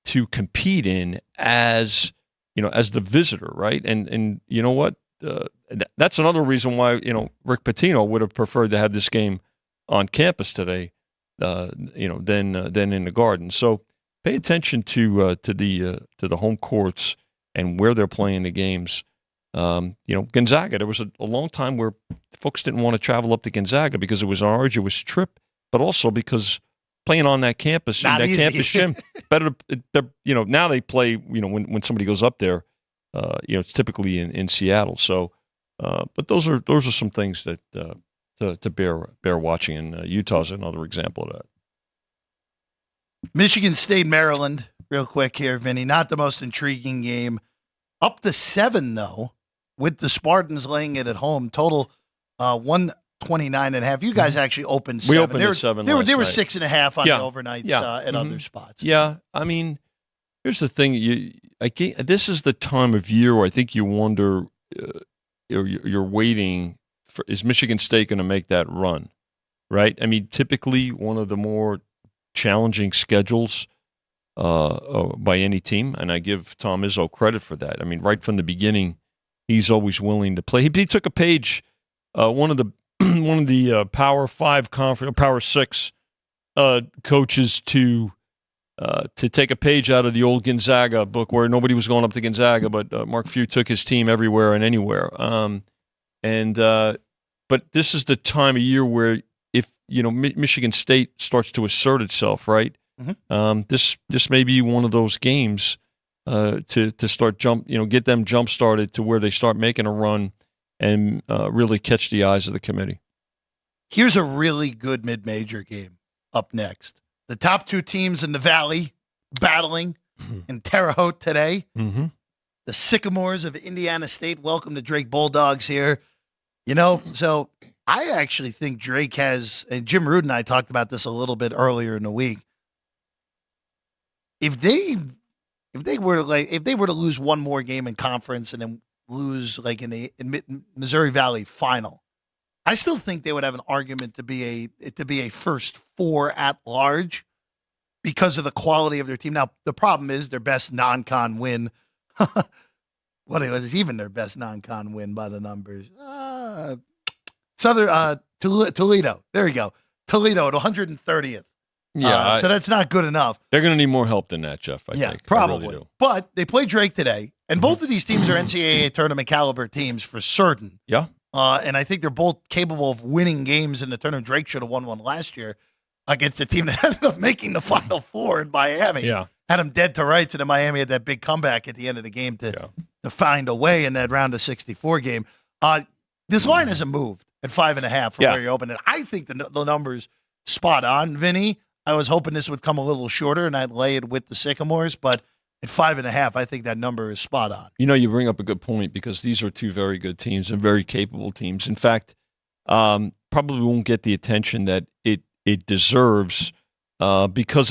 to compete in as the visitor, right? And you know what? That's another reason why, you know, Rick Pitino would have preferred to have this game on campus today, than in the Garden. So pay attention to the home courts and where they're playing the games. You know, Gonzaga. There was a long time where folks didn't want to travel up to Gonzaga because it was an arduous trip, but also because playing on that campus, campus gym, better. You know, now they play. You know, when somebody goes up there. You know, it's typically in Seattle. So, but those are some things that to bear watching, and Utah's another example of that. Michigan State, Maryland, real quick here, Vinny. Not the most intriguing game. Up to 7 though, with the Spartans laying it at home. Total 129.5. You guys actually opened 7. We opened at 7. They were night. 6.5 on the overnights at other spots. Yeah, I mean, here's the thing. This is the time of year where I think you wonder, you're waiting for, is Michigan State going to make that run, right? I mean, typically one of the more challenging schedules by any team, and I give Tom Izzo credit for that. I mean, right from the beginning, he's always willing to play. He took a page, one of the Power 5 conference, Power 6 coaches to take a page out of the old Gonzaga book, where nobody was going up to Gonzaga, but Mark Few took his team everywhere and anywhere. But this is the time of year where, if you know, Michigan State starts to assert itself, right? Mm-hmm. This may be one of those games to start get them jump started to where they start making a run and really catch the eyes of the committee. Here's a really good mid-major game up next. The top 2 teams in the Valley battling in Terre Haute today. Mm-hmm. The Sycamores of Indiana State welcome the Drake Bulldogs here. So I actually think Drake has, and Jim Root and I talked about this a little bit earlier in the week. If they were to lose one more game in conference and then lose like in the Missouri Valley final, I still think they would have an argument to be a first four at large because of the quality of their team. Now the problem is their best non-con win. What it was even their best non-con win by the numbers. Toledo. There you go. Toledo at 130th. Yeah. So that's not good enough. They're going to need more help than that, Jeff, I think. Probably. I really do. But they play Drake today, and both of these teams are NCAA tournament caliber teams for certain. Yeah. And I think they're both capable of winning games in the tournament. Drake should have won one last year against a team that ended up making the Final Four in Miami. Yeah. Had them dead to rights, and then Miami had that big comeback at the end of the game to find a way in that round of 64 game. This line hasn't moved at 5.5 from where you opened it. I think the number's spot on, Vinny. I was hoping this would come a little shorter, and I'd lay it with the Sycamores, but at 5.5, I think that number is spot on. You bring up a good point because these are two very good teams and very capable teams. In fact, probably won't get the attention that it deserves because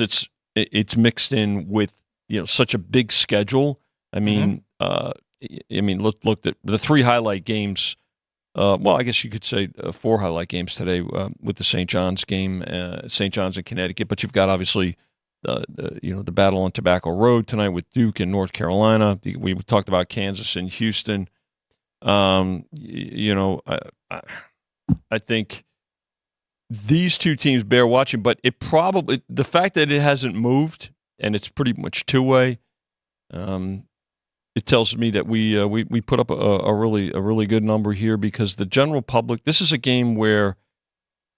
it's mixed in with such a big schedule. I mean, look at the three highlight games. Well, I guess you could say 4 highlight games today with the St. John's game, St. John's in Connecticut. But you've got obviously the battle on Tobacco Road tonight with Duke and North Carolina. We talked about Kansas and Houston. I think these two teams bear watching, but the fact that it hasn't moved and it's pretty much two-way, it tells me that we put up a really good number here because the general public. This is a game where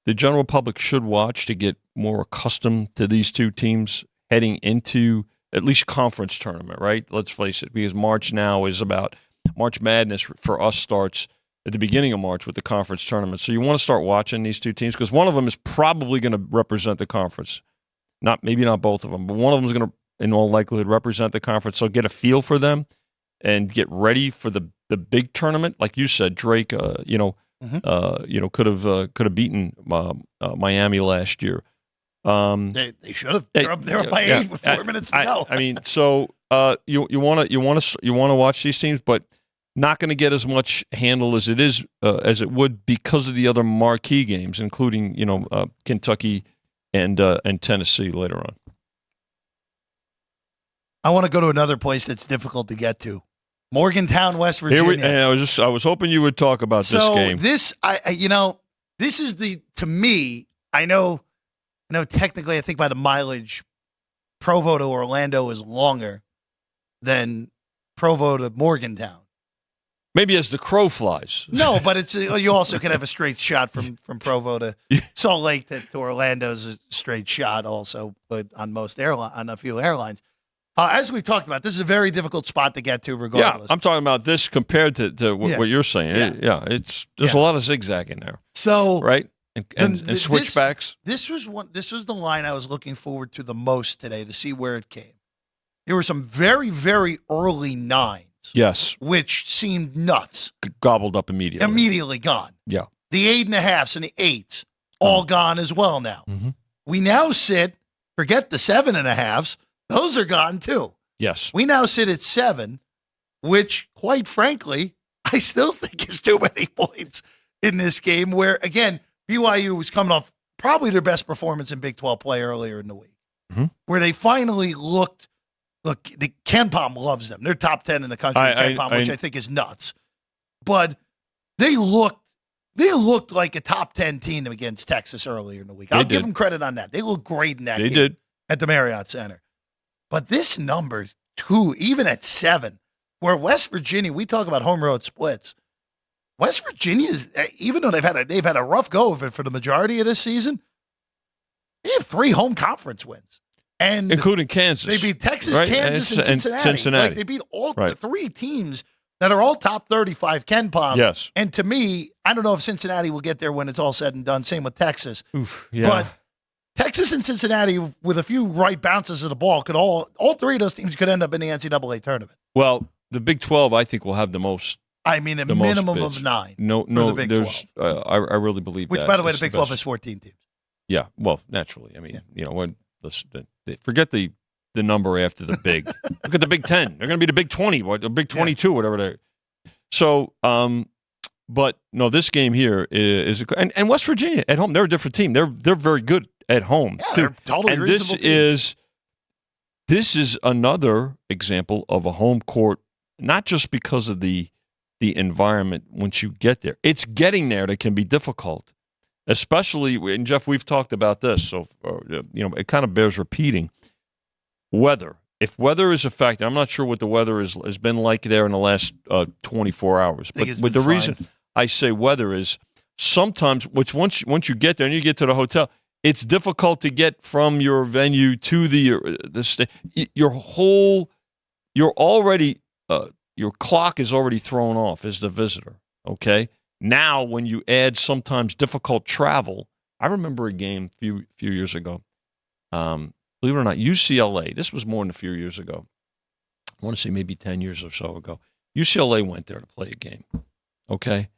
the general public should watch to get more accustomed to these two teams heading into at least conference tournament. Right? Let's face it, because March now is about March Madness for us starts at the beginning of March with the conference tournament. So you want to start watching these two teams because one of them is probably going to represent the conference. Maybe not both of them, but one of them is going to, in all likelihood, represent the conference. So get a feel for them and get ready for the big tournament. Like you said, Drake, could have beaten Miami last year. They should have. They're up by 8 with 4 minutes to go. I mean, so you want to watch these teams, but not going to get as much handle as it would because of the other marquee games, including Kentucky and Tennessee later on. I want to go to another place that's difficult to get to. Morgantown, West Virginia. I was hoping you would talk about this game. This is to me, I know technically I think by the mileage, Provo to Orlando is longer than Provo to Morgantown. Maybe as the crow flies. No, but you also can have a straight shot from Provo to Salt Lake to Orlando is a straight shot also, but on a few airlines. As we talked about, this is a very difficult spot to get to regardless. Yeah, I'm talking about this compared to what you're saying. There's a lot of zigzag in there. So right? And switchbacks. This was the line I was looking forward to the most today to see where it came. There were some very, very early 9s. Yes. Which seemed nuts. Gobbled up immediately. Immediately gone. Yeah. The 8.5s and the 8s, all gone as well now. Mm-hmm. We now forget the 7.5s. Those are gone too. Yes. We now sit at 7, which, quite frankly, I still think is too many points in this game where, again, BYU was coming off probably their best performance in Big 12 play earlier in the week, where they finally looked. Look, the KenPom loves them. They're top 10 in the country in KenPom, which I think is nuts. But they looked like a top 10 team against Texas earlier in the week. I'll give them credit on that. They looked great in that game. They did. At the Marriott Center. But this number's 2, even at 7, where West Virginia, we talk about home road splits. West Virginia is, even though they've had a rough go of it for the majority of this season, they have 3 home conference wins. And including Kansas. They beat Texas, right? Kansas, and Cincinnati. Like they beat all the 3 teams that are all top 35 KenPom. Yes. And to me, I don't know if Cincinnati will get there when it's all said and done. Same with Texas. Oof, yeah. But Texas and Cincinnati, with a few right bounces of the ball, could all 3 of those teams could end up in the NCAA tournament. Well, the Big 12, I think, will have the most I mean, a the most minimum bids. of 9. No, the Big there's. I really believe Which, that. by the way, It's the Big 12 best. has 14 teams. Yeah, well, naturally. I mean, when forget the number after the big. Look at the Big 10. They're going to be the Big 20, the Big 22, whatever they. So, but no, this game here is and West Virginia at home. They're a different team. They're very good at home Yeah, too. they're totally and reasonable team. This is another example of a home court, not just because of the environment once you get there. It's getting there that can be difficult, especially, and Jeff, we've talked about this, so it kind of bears repeating. Weather. If weather is a factor, I'm not sure what the weather has been like there in the last 24 hours. But the reason I say weather is sometimes, which once you get there and you get to the hotel, it's difficult to get from your venue to your clock is already thrown off as the visitor. Okay. Now, when you add sometimes difficult travel, I remember a game a few years ago. Believe it or not, UCLA. This was more than a few years ago. I want to say maybe 10 years or so ago. UCLA went there to play a game. Okay.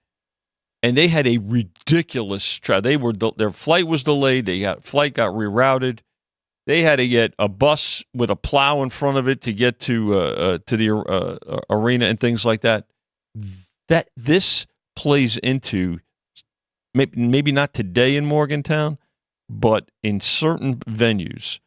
And they had a ridiculous their flight was delayed. Flight got rerouted. They had to get a bus with a plow in front of it to get to the arena and things like that. That this plays into maybe not today in Morgantown, but in certain venues,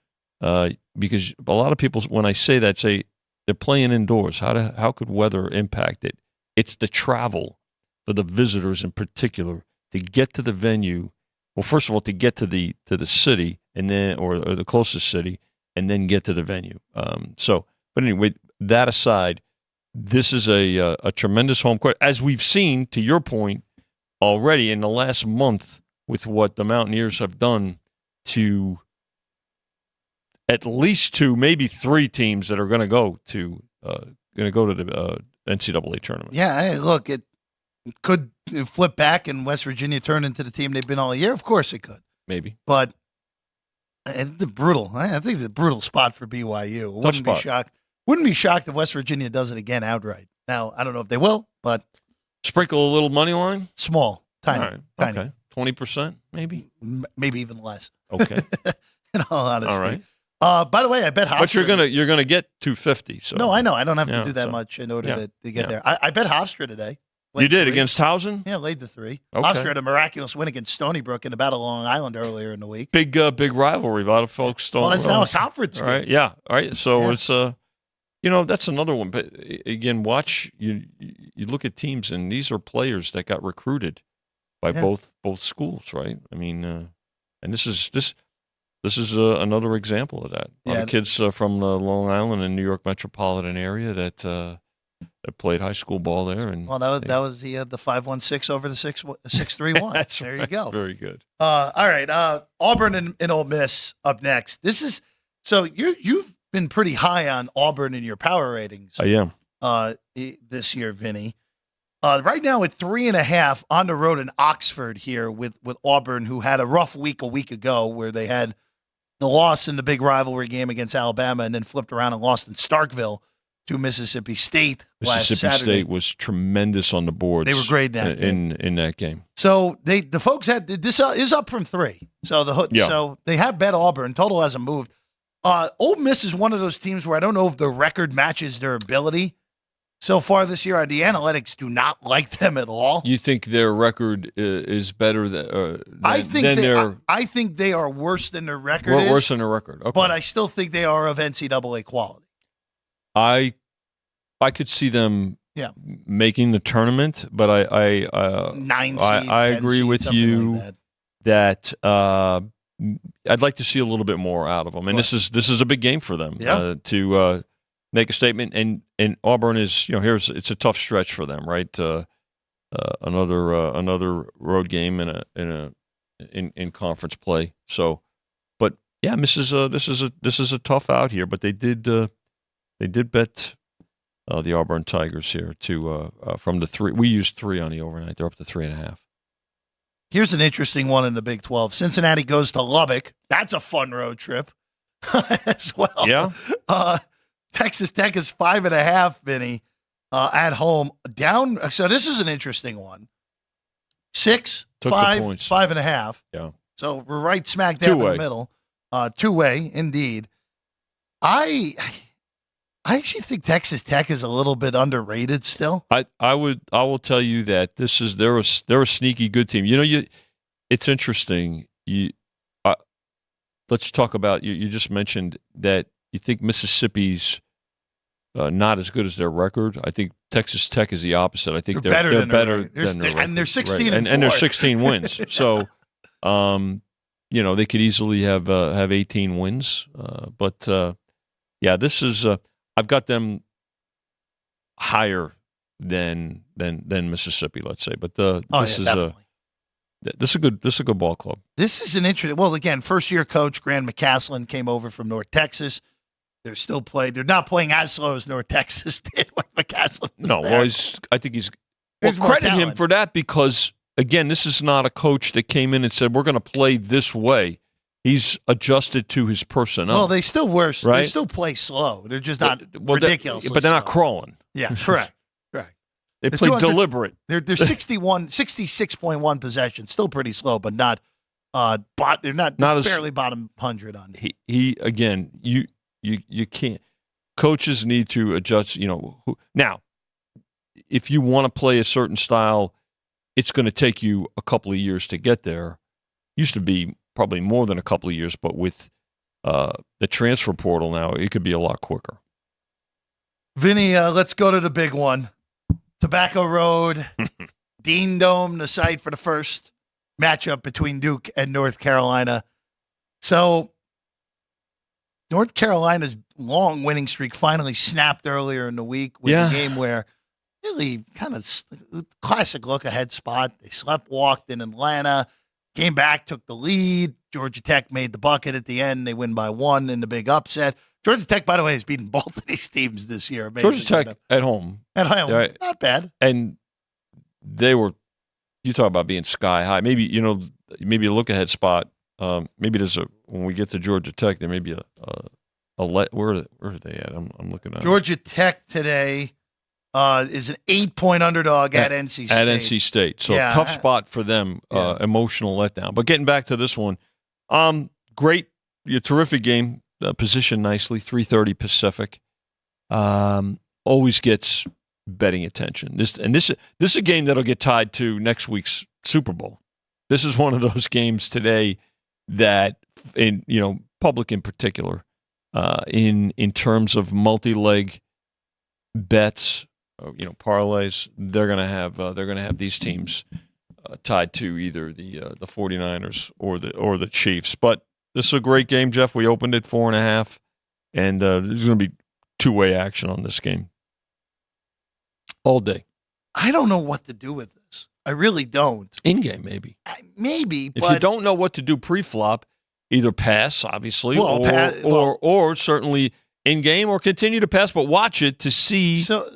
because a lot of people, when I say that, say they're playing indoors. How could weather impact it? It's the travel for the visitors in particular to get to the venue. Well, first of all, to get to the city and then or the closest city, and then get to the venue. But anyway, that aside, this is a tremendous home court, as we've seen, to your point, already in the last month with what the Mountaineers have done to at least 2, maybe 3 teams that are going to go to the NCAA tournament. Yeah, hey, look, it could flip back and West Virginia turn into the team they've been all year. Of course it could. Maybe. But it's brutal. I think it's a brutal spot for BYU. Wouldn't be shocked if West Virginia does it again outright. Now, I don't know if they will, but sprinkle a little money line? Small, tiny. Okay. 20%, maybe? Maybe even less. Okay. In all honesty. All right. By the way, I bet Hofstra. But you're gonna get 250. So no, I know. I don't have to do that much in order to get there. I bet Hofstra today. You did 3 against Towson? Yeah, laid the 3. Okay. Hofstra had a miraculous win against Stony Brook in the Battle of Long Island earlier in the week. Big rivalry. A lot of folks don't. Well, it's now a conference game. Right. Yeah. All right. So it's that's another one. But again, watch you look at teams, and these are players that got recruited by both schools, right? I mean, and this is another example of that. A lot of kids from the Long Island and New York metropolitan area that played high school ball there. And that was the 5-1-6 over the 6-3-1. That's there right. You go. Very good. All right, Auburn and Ole Miss up next. This is so you've been pretty high on Auburn in your power ratings. I am. This year, Vinny. Right now at 3.5 on the road in Oxford here with Auburn, who had a rough week a week ago where they had the loss in the big rivalry game against Alabama and then flipped around and lost in Starkville to Mississippi State last Saturday. Mississippi State was tremendous on the boards. They were great in that game. So the folks had this is up from 3. So they have bet Auburn. Total hasn't moved. Ole Miss is one of those teams where I don't know if the record matches their ability. So far this year, the analytics do not like them at all. You think their record is better than I think they are worse than their record is. Worse than their record. Okay. But I still think they are of NCAA quality. I could see them making the tournament, but I 9 seed, I agree with you like that I'd like to see a little bit more out of them. And this is a big game for them to make a statement. And Auburn is, it's a tough stretch for them, right? Another road game in conference play. So, but yeah, this is a tough out here. But they did bet the Auburn Tigers here to from the 3. We used 3 on the overnight. They're up to 3.5. Here's an interesting one in the Big 12. Cincinnati goes to Lubbock. That's a fun road trip as well. Yeah. Texas Tech is 5.5, Vinny. at home. Down. So this is an interesting one. 6, Took the 5, points. 5.5. Yeah. So we're right smack down in Two-way. the middle. Two-way, indeed. I actually think Texas Tech is a little bit underrated still. I will tell you that they're a sneaky good team. It's interesting. Let's talk about you just mentioned that you think Mississippi's not as good as their record. I think Texas Tech is the opposite. I think they're better than their record. And they're 16 right. and 4. And they're 16 wins. So, they could easily have 18 wins. But this is I've got them higher than Mississippi, let's say. But this is a good ball club. This is an interesting. Well, again, first year coach Grant McCasland came over from North Texas. They're still playing. They're not playing as slow as North Texas did when McCasland was No, there. well, I think he's There's more credit him talent. for that because again, this is not a coach that came in and said we're going to play this way. He's adjusted to his personnel. Well, they still were. They Right? still play slow. They're just not Well, ridiculous. but they're not crawling. Yeah, correct. Correct. They The play 200 deliberate. They're 66.1 possession, still pretty slow, but not. They're not as- barely bottom 100 on. He again. You can't. Coaches need to adjust. Now, if you want to play a certain style, it's going to take you a couple of years to get there. Used to be probably more than a couple of years, but with the transfer portal now, it could be a lot quicker. Vinny, let's go to the big one. Tobacco Road, Dean Dome, the site for the first matchup between Duke and North Carolina. So North Carolina's long winning streak finally snapped earlier in the week with a game where really kind of classic look-ahead spot. They walked in Atlanta, came back, took the lead. Georgia Tech made the bucket at the end. They win by 1 in the big upset. Georgia Tech, by the way, has beaten both of these teams this year. Georgia Tech at home. At home, Right. not bad. And they were, you talk about being sky high. Maybe, maybe a look ahead spot. Maybe there's when we get to Georgia Tech, there may be where are they at? I'm looking at Georgia Tech today is an 8-point underdog at NC State. At NC State. So tough spot for them, emotional letdown. But getting back to this one, great, terrific game, positioned nicely, 3:30 Pacific. Always gets betting attention. This is a game that'll get tied to next week's Super Bowl. This is one of those games today that, public in particular, in terms of multi-leg bets, parlays, they're gonna have these teams tied to either the 49ers or the Chiefs. But this is a great game, Jeff. We opened at 4.5, and there's gonna be two-way action on this game all day. I don't know what to do with this. I really don't. In-game, maybe. Maybe, If but you don't know what to do pre-flop, either pass, obviously, or certainly in-game, or continue to pass, but watch it to see. So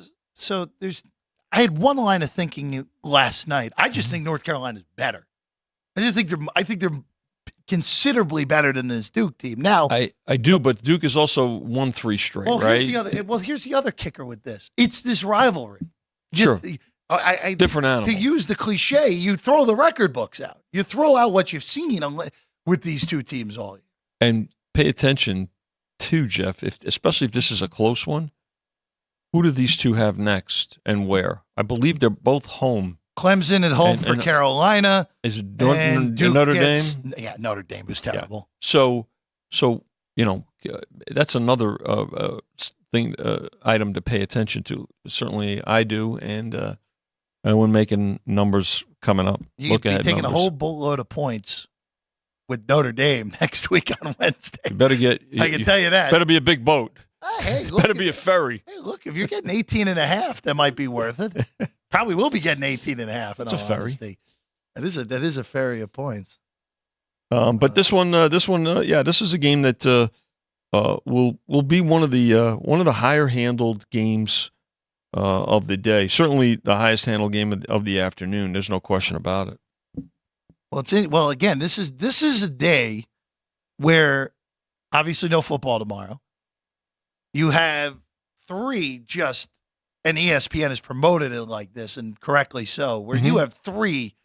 I had one line of thinking last night. I just think North Carolina's better. I think they're considerably better than this Duke team. Now I do, but Duke has also won 3 straight, right? Here's the other kicker with this. It's this rivalry. Sure. Different animal. To use the cliche, you throw the record books out. You throw out what you've seen with these two teams all year. And pay attention to, Jeff, especially if this is a close one. Who do these two have next and where? I believe they're both home. Clemson at home for Carolina. Is Duke Notre Dame? Yeah, Notre Dame was terrible. Yeah. So that's another item to pay attention to. Certainly I do, and when making numbers coming up, You'd be taking a whole boatload of points with Notre Dame next week on Wednesday. You better get. I can tell you that. Better be a big boat. Hey, look, better be a ferry. Hey, look, if you're getting 18.5, that might be worth it. Probably will be getting 18.5. It's a ferry. Honesty. That is a ferry of points. But this one, this is a game that will be one of the higher handled games of the day. Certainly the highest handled game of the afternoon. There's no question about it. Well, again, this is a day where obviously no football tomorrow. You have 3 just and ESPN has promoted it like this, and correctly so, where Mm-hmm. you have three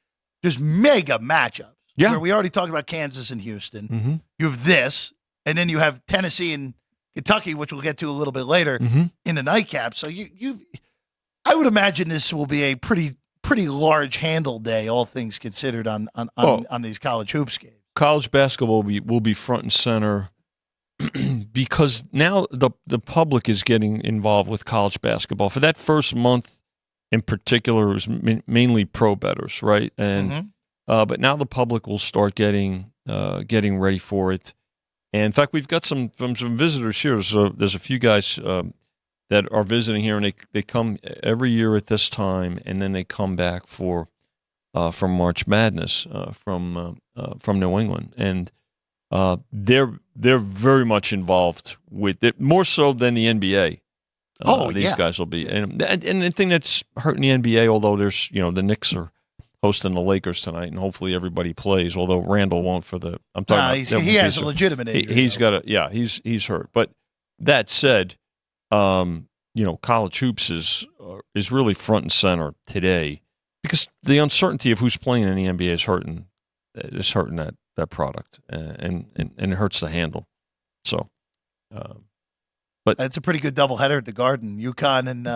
just mega matchups. Yeah. Where we already talked about Kansas and Houston. You have this, and then you have Tennessee and Kentucky, which we'll get to a little bit later in the nightcap. So I would imagine this will be a pretty large handle day, all things considered, on these college hoops games. College basketball will be front and center because now the public is getting involved with college basketball. For that first month in particular, it was mainly pro bettors, right? And but now the public will start getting ready for it. And in fact, we've got some visitors here. There's a few guys that are visiting here, and they come every year at this time, and then they come back from March Madness from New England, and they're very much involved with it, more so than the NBA. These guys will be, and the thing that's hurting the NBA, although there's the Knicks are hosting the Lakers tonight, and hopefully everybody plays. Although Randall won't for the. I'm talking. He has a legitimate injury. He's got a he's hurt. But that said, college hoops is really front and center today because the uncertainty of who's playing in the NBA is hurting that product, and it hurts the handle. So, but that's a pretty good doubleheader at the Garden. UConn and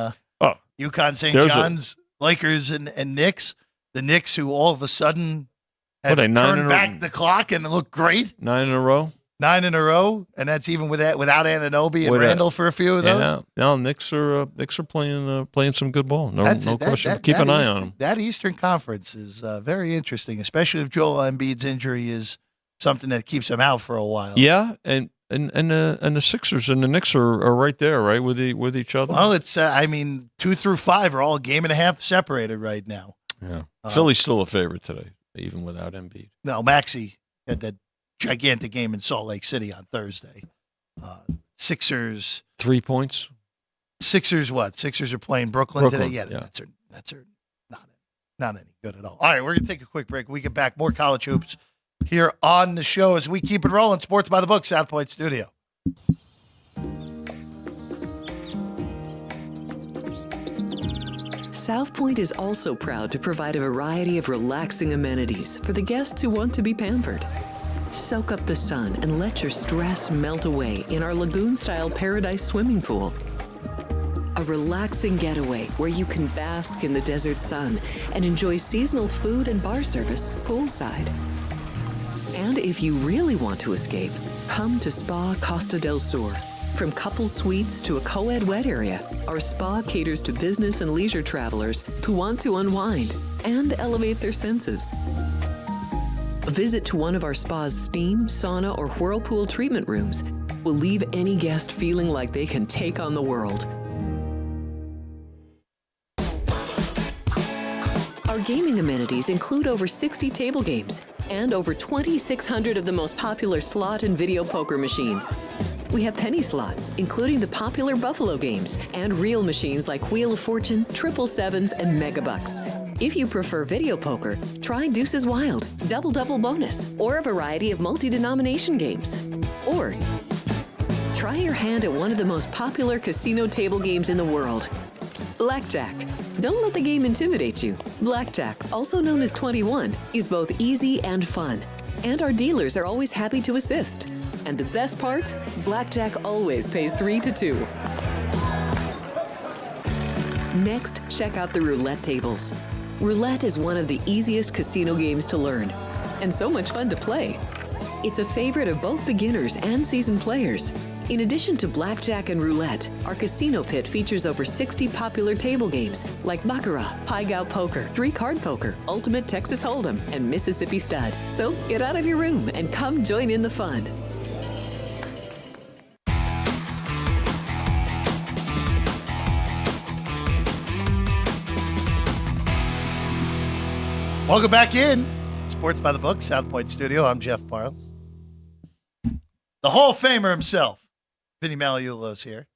UConn St. John's, Lakers and Knicks. The Knicks, who all of a sudden have turned back the clock and look great. 9 in a row. 9 in a row, and that's even without Anunoby and Randall for a few of those. Yeah, now Knicks are playing some good ball. No question. Keep an eye on them. That Eastern Conference is very interesting, especially if Joel Embiid's injury is something that keeps him out for a while. Yeah, and the Sixers and the Knicks are right there, right, with each other. Well, it's 2 through 5 are all a game and a half separated right now. Yeah, Philly's still a favorite today, even without Embiid. No, Maxey had that gigantic game in Salt Lake City on Thursday. Sixers 3 points. Sixers what? Sixers are playing Brooklyn today. Yeah. That's not any good at all. All right, we're gonna take a quick break. We get back more college hoops here on the show as we keep it rolling. Sports by the Book, South Point Studio. South Point is also proud to provide a variety of relaxing amenities for the guests who want to be pampered. Soak up the sun and let your stress melt away in our lagoon-style paradise swimming pool. A relaxing getaway where you can bask in the desert sun and enjoy seasonal food and bar service poolside. And if you really want to escape, come to Spa Costa del Sur. From couple suites to a co-ed wet area, our spa caters to business and leisure travelers who want to unwind and elevate their senses. A visit to one of our spa's steam, sauna, or whirlpool treatment rooms will leave any guest feeling like they can take on the world. Our gaming amenities include over 60 table games and over 2,600 of the most popular slot and video poker machines. We have penny slots, including the popular Buffalo games, and real machines like Wheel of Fortune, Triple Sevens, and Megabucks. If you prefer video poker, try Deuces Wild, Double Double Bonus, or a variety of multi-denomination games. Or try your hand at one of the most popular casino table games in the world, Blackjack. Don't let the game intimidate you. Blackjack, also known as 21, is both easy and fun. And our dealers are always happy to assist. And the best part? Blackjack always pays 3 to 2. Next, check out the roulette tables. Roulette is one of the easiest casino games to learn, and so much fun to play. It's a favorite of both beginners and seasoned players. In addition to blackjack and roulette, our casino pit features over 60 popular table games like Baccarat, Pai Gow Poker, 3-Card Poker, Ultimate Texas Hold'em, and Mississippi Stud. So get out of your room and come join in the fun. Welcome back in. Sports by the Book, South Point Studio. I'm Jeff Parles. The Hall of Famer himself, Vinny Magliulo's here.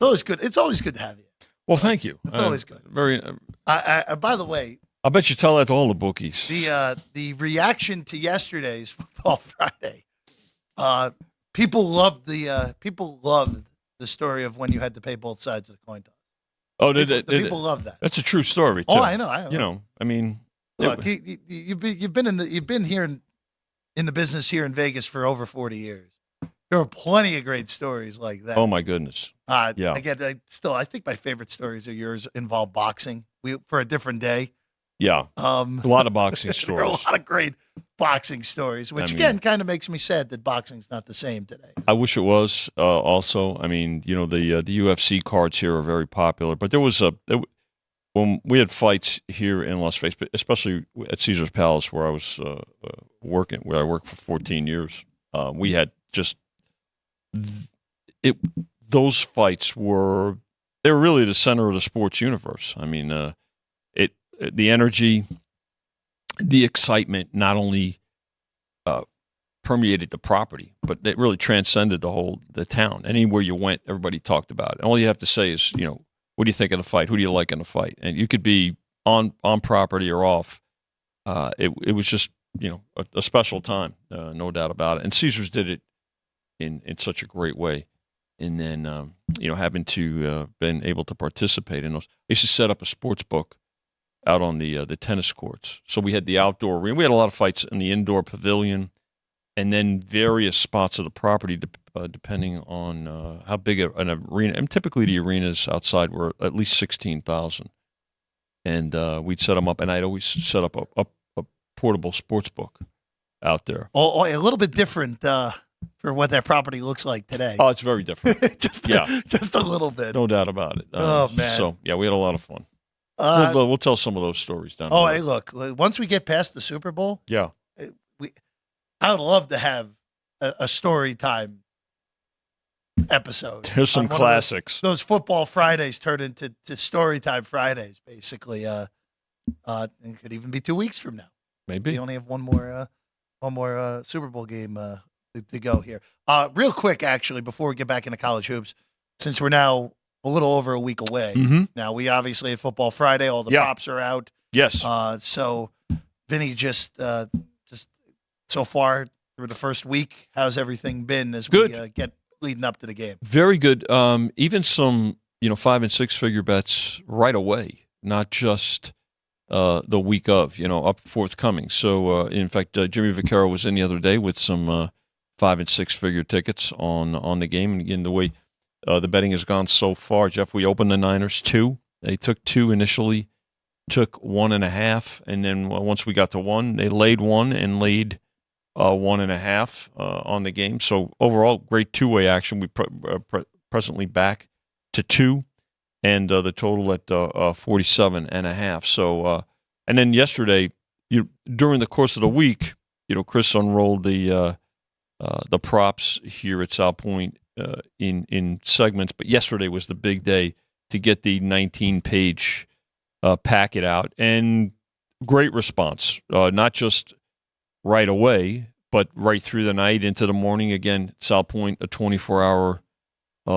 Always good. It's always good to have you. Well, thank you. It's always good. Very. By the way, I bet you tell that to all the bookies. The reaction to yesterday's Football Friday, people loved the story of when you had to pay both sides of the coin toss. Oh, people love that. That's a true story, too. Oh, I know. I mean, look, you've been here in the business here in Vegas for over 40 years. There are plenty of great stories like that. Oh my goodness. Yeah. Again, I think my favorite stories of yours involve boxing. For a different day. Yeah. A lot of boxing stories. There are a lot of great boxing stories, which again kind of makes me sad that boxing's not the same today. I wish it was. Also, I mean, the UFC cards here are very popular, but there was when we had fights here in Las Vegas, especially at Caesar's Palace, where I was working, where I worked for 14 years. We had just those fights were really the center of the sports universe. I mean, the energy, the excitement not only permeated the property, but it really transcended the town. Anywhere you went, everybody talked about it. And all you have to say is, what do you think of the fight? Who do you like in the fight? And you could be on property or off. It was just a special time, no doubt about it. And Caesars did it in such a great way. And then having to been able to participate in those. I used to set up a sports book out on the tennis courts. So we had the outdoor arena. We had a lot of fights in the indoor pavilion, and then various spots of the property, depending on how big an arena. And typically the arenas outside were at least 16,000. And we'd set them up, and I'd always set up a portable sports book out there. Oh, a little bit different for what that property looks like today. Oh, it's very different. just a little bit. No doubt about it. Oh, man. So, yeah, we had a lot of fun. We'll tell some of those stories down the road. Hey, look, once we get past the Super Bowl, yeah, I would love to have a story time episode. There's some classics. Those football Fridays turn into story time Fridays, basically. It could even be 2 weeks from now. Maybe. We only have one more Super Bowl game to go here. Real quick, actually, before we get back into college hoops, since we're now a little over a week away. Mm-hmm. Now, we obviously had Football Friday. All the props are out. Yes. So, Vinny, just so far through the first week, how's everything been as we get leading up to the game? Very good. Even some 5 and 6 figure bets right away, not just the week of, up forthcoming. So, in fact, Jimmy Vaccaro was in the other day with some 5 and 6 figure tickets on the game. And again, the way the betting has gone so far, Jeff, we opened the Niners 2. They took 2 initially, took 1.5, and then once we got to 1, they laid 1 and laid 1.5 on the game. So overall, great two-way action. We presently back to 2, and the total at 47.5. So, and then yesterday, during the course of the week, Chris unrolled the props here at South Point in segments, but yesterday was the big day to get the 19-page packet out, and great response, not just right away, but right through the night into the morning. Again, South Point, a 24-hour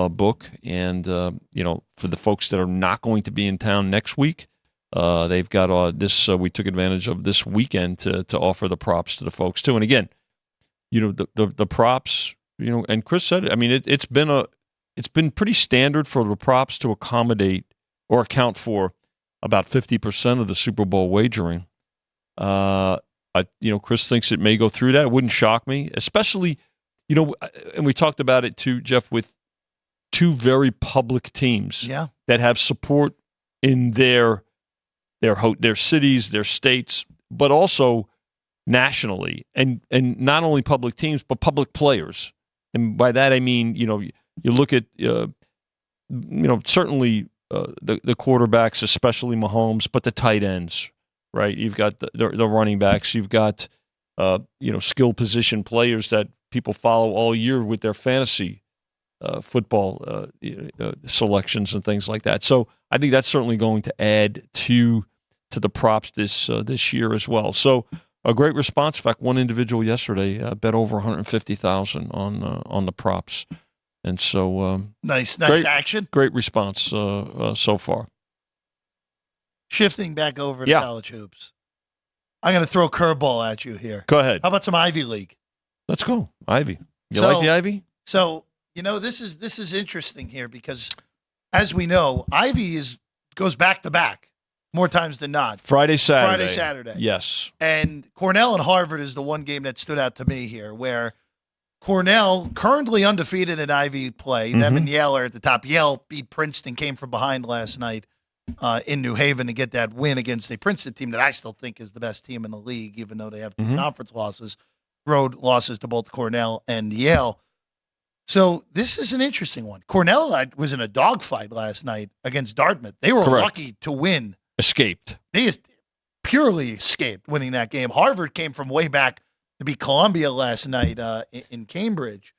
book, and for the folks that are not going to be in town next week, they've got this. We took advantage of this weekend to offer the props to the folks too. And again, the props. And Chris said it. I mean, it's been pretty standard for the props to accommodate or account for about 50% of the Super Bowl wagering. Chris thinks it may go through that. It wouldn't shock me, especially, and we talked about it too, Jeff, with 2 very public teams that have support in their cities, their states, but also nationally, and not only public teams, but public players. And by that, I mean, you look at, certainly the quarterbacks, especially Mahomes, but the tight ends, right? You've got the running backs. You've got, skill position players that people follow all year with their fantasy football selections and things like that. So I think that's certainly going to add to the props this year as well. So a great response. In fact, one individual yesterday bet over 150,000 on the props, and so nice great action. Great response so far. Shifting back over to college hoops, I'm going to throw a curveball at you here. Go ahead. How about some Ivy League? Let's go, Ivy. You like the Ivy? So this is interesting here because, as we know, Ivy is goes back to back more times than not. Friday, Saturday. Friday, Saturday. Yes. And Cornell and Harvard is the one game that stood out to me here, where Cornell, currently undefeated in Ivy play, them and Yale are at the top. Yale beat Princeton, came from behind last night in New Haven to get that win against a Princeton team that I still think is the best team in the league, even though they have two conference losses, road losses to both Cornell and Yale. So this is an interesting one. Cornell was in a dogfight last night against Dartmouth. They were lucky to win. Escaped. They just purely escaped winning that game. Harvard came from way back to beat Columbia last night in Cambridge,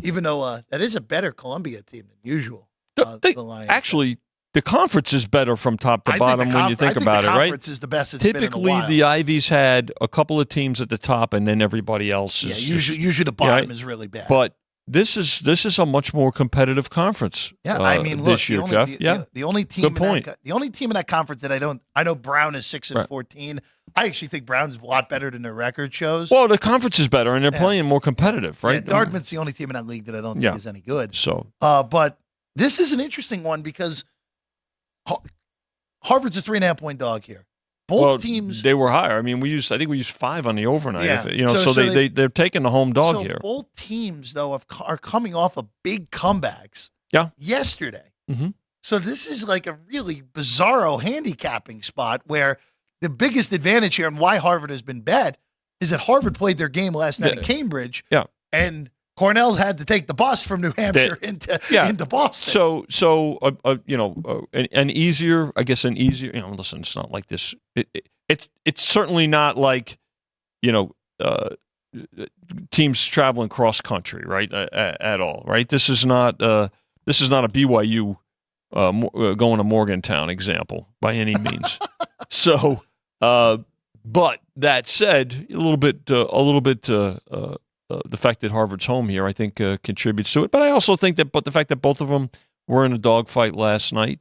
even though that is a better Columbia team than usual. The Lions. Actually, the conference is better from top to bottom when you think about it, right? The conference is the best it's Typically, been in a while. the Ivies had a couple of teams at the top, and then everybody else is. Yeah, usually the bottom is really bad. But this is a much more competitive conference. Yeah, I mean, look, this year, Jeff. The only team. Good point. The only team in that conference that I know Brown is 6-14. I actually think Brown's a lot better than their record shows. Well, the conference is better, and they're playing more competitive, right? Yeah, Dartmouth's the only team in that league that I don't think is any good. So, but this is an interesting one because Harvard's a 3.5-point dog here. Both teams, they were higher. I mean, I think we used 5 on the overnight. Yeah. So they're taking the home dog here. Both teams though are coming off of big comebacks. Yeah. Yesterday. Mm-hmm. So this is like a really bizarro handicapping spot where the biggest advantage here and why Harvard has been bad is that Harvard played their game last night in Cambridge. Yeah. And Cornell had to take the bus from New Hampshire into Boston. So an easier. Listen, it's not like this. It's certainly not like, teams traveling cross country, right? At all, right? This is not a BYU going to Morgantown example by any means. So, but that said, a little bit. The fact that Harvard's home here, I think, contributes to it. But I also think that, the fact that both of them were in a dogfight last night,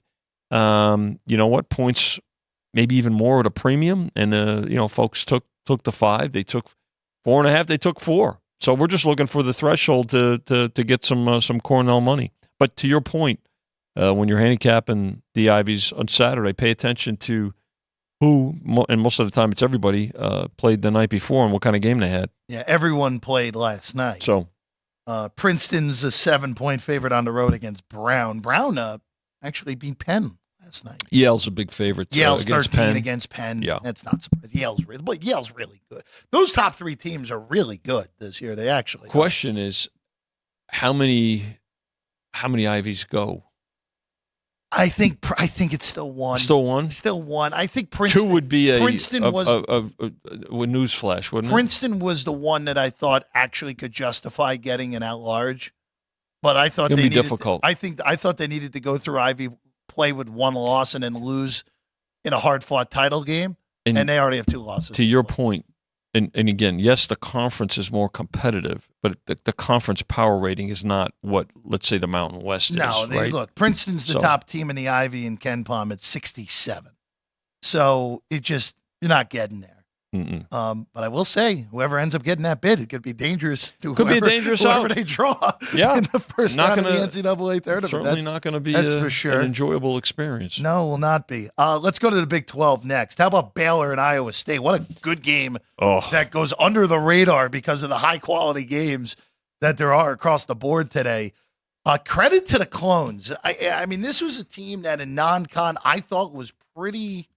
you know what? Points maybe even more at a premium. And folks took the 5. They took 4.5. They took 4. So we're just looking for the threshold to get some Cornell money. But to your point, when you're handicapping the Ivies on Saturday, pay attention to who, and most of the time it's everybody, played the night before and what kind of game they had. Yeah, everyone played last night. So Princeton's a 7-point favorite on the road against Brown. Brown actually beat Penn last night. Yale's a big favorite. Yale's against 13 Penn. against Penn. Yeah. That's not surprising. Yale's really good. Those top 3 teams are really good this year. They actually Question is, how many Ivies go? I think it's still 1. Still 1? Still 1. I think Princeton. 2 would be Princeton was a newsflash, wouldn't it? Princeton was the one that I thought actually could justify getting an at-large, but I thought It'll be difficult. I thought they needed to go through Ivy, play with 1 loss, and then lose in a hard-fought title game, and they already have 2 losses. To your point, and again, yes, the conference is more competitive, but the conference power rating is not what, let's say, the Mountain West is. Right? Look, Princeton's the top team in the Ivy in Ken Palm at 67. So you're not getting there. But I will say, whoever ends up getting that bid, it could be dangerous to whoever they draw in the first round of the NCAA tournament. Certainly not going to be for sure. an enjoyable experience. No, it will not be. Let's go to the Big 12 next. How about Baylor and Iowa State? What a good game that goes under the radar because of the high-quality games that there are across the board today. Credit to the Clones. I mean, this was a team that in non-con I thought was pretty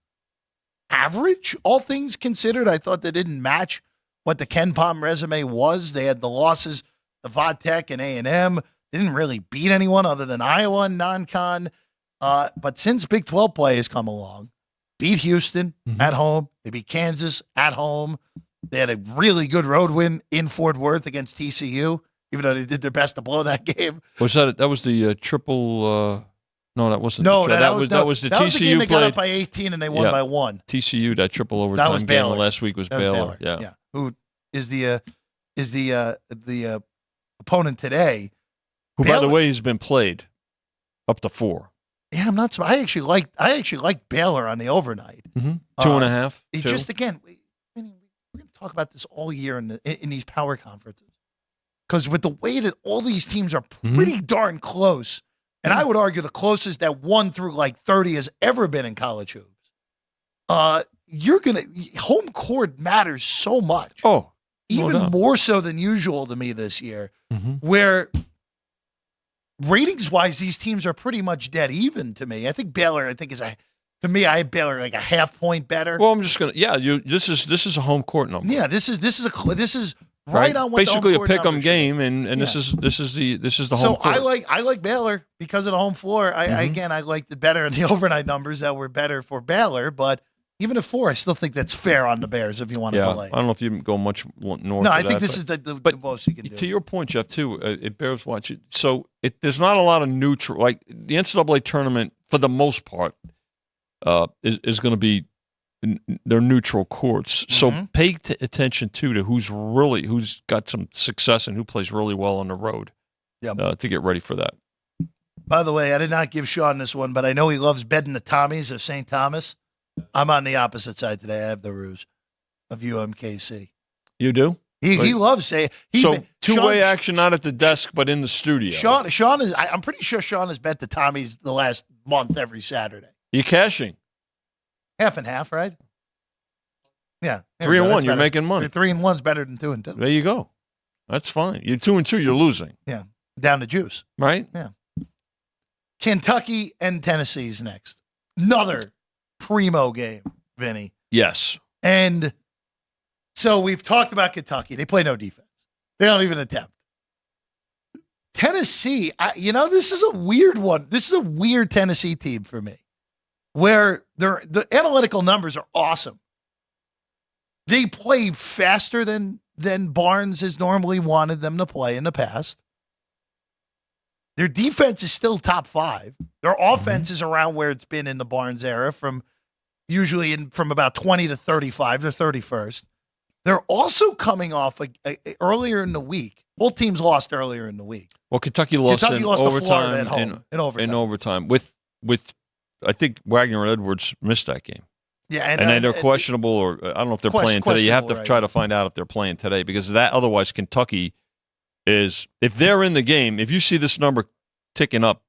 average, all things considered. I thought they didn't match what the Ken Palm resume was. They had the losses to Vodtech and A&M. They didn't really beat anyone other than Iowa in non-con. But since Big 12 play has come along, beat Houston at home. They beat Kansas at home. They had a really good road win in Fort Worth against TCU, even though they did their best to blow that game. Was that was the triple... No, that wasn't. No, that was the that TCU was the game they played. got up by 18 and they won by 1. TCU, that triple overtime game last week was Baylor. Yeah. Who is the opponent today? Who, by the way, has been played up to 4. Yeah, I'm not. I actually liked Baylor on the overnight. 2.5. Just again, we're going to talk about this all year in these power conferences because with the way that all these teams are pretty darn close. and I would argue the closest that 1 through like 30 has ever been in college hoops. Home court matters so much. Oh, even more so than usual to me this year, Mm-hmm. where ratings-wise, these teams are pretty much dead even to me. I think Baylor, I have Baylor like a half point better. Well, I'm just gonna. Yeah, this is a home court number. Yeah, this is right on what basically the home a court pick'em game, and this is the home so court. I like Baylor because of the home floor. I liked it better in the overnight numbers that were better for Baylor, but even at 4, I still think that's fair on the Bears if you want to delay. I don't know if you can go much north. No, I think this is the most you can do. To your point, Jeff, too, it bears watching. So there's not a lot of neutral. Like the NCAA tournament, for the most part, is going to be their neutral courts. So pay attention to who's got some success and who plays really well on the road. To get ready for that. By the way, I did not give Sean this one, but I know he loves betting the Tommies of St. Thomas. I'm on the opposite side today. I have the Ruse of UMKC. You do? He loves saying. Two-way action, not at the desk, but in the studio. Sean is. I'm pretty sure Sean has bet the Tommies the last month every Saturday. You cashing? Half and half, right? Yeah. 3-1. You're making money. 3-1's better than 2-2. There you go. That's fine. You're 2-2. You're losing. Yeah. Down to juice. Right? Yeah. Kentucky and Tennessee's next. Another primo game, Vinny. Yes. And so we've talked about Kentucky. They play no defense. They don't even attempt. Tennessee, this is a weird one. This is a weird Tennessee team for me, where the analytical numbers are awesome. They play faster than Barnes has normally wanted them to play in the past. Their defense is still top 5. Their offense is around where it's been in the Barnes era, from about 20 to 35. They're 31st. They're also coming off earlier in the week. Both teams lost earlier in the week. Well, Kentucky lost in overtime. At home, in overtime. With I think Wagner and Edwards missed that game. Yeah, and then they're questionable, or I don't know if they're playing today. You have to try to find out if they're playing today, because otherwise Kentucky is, if they're in the game, if you see this number ticking up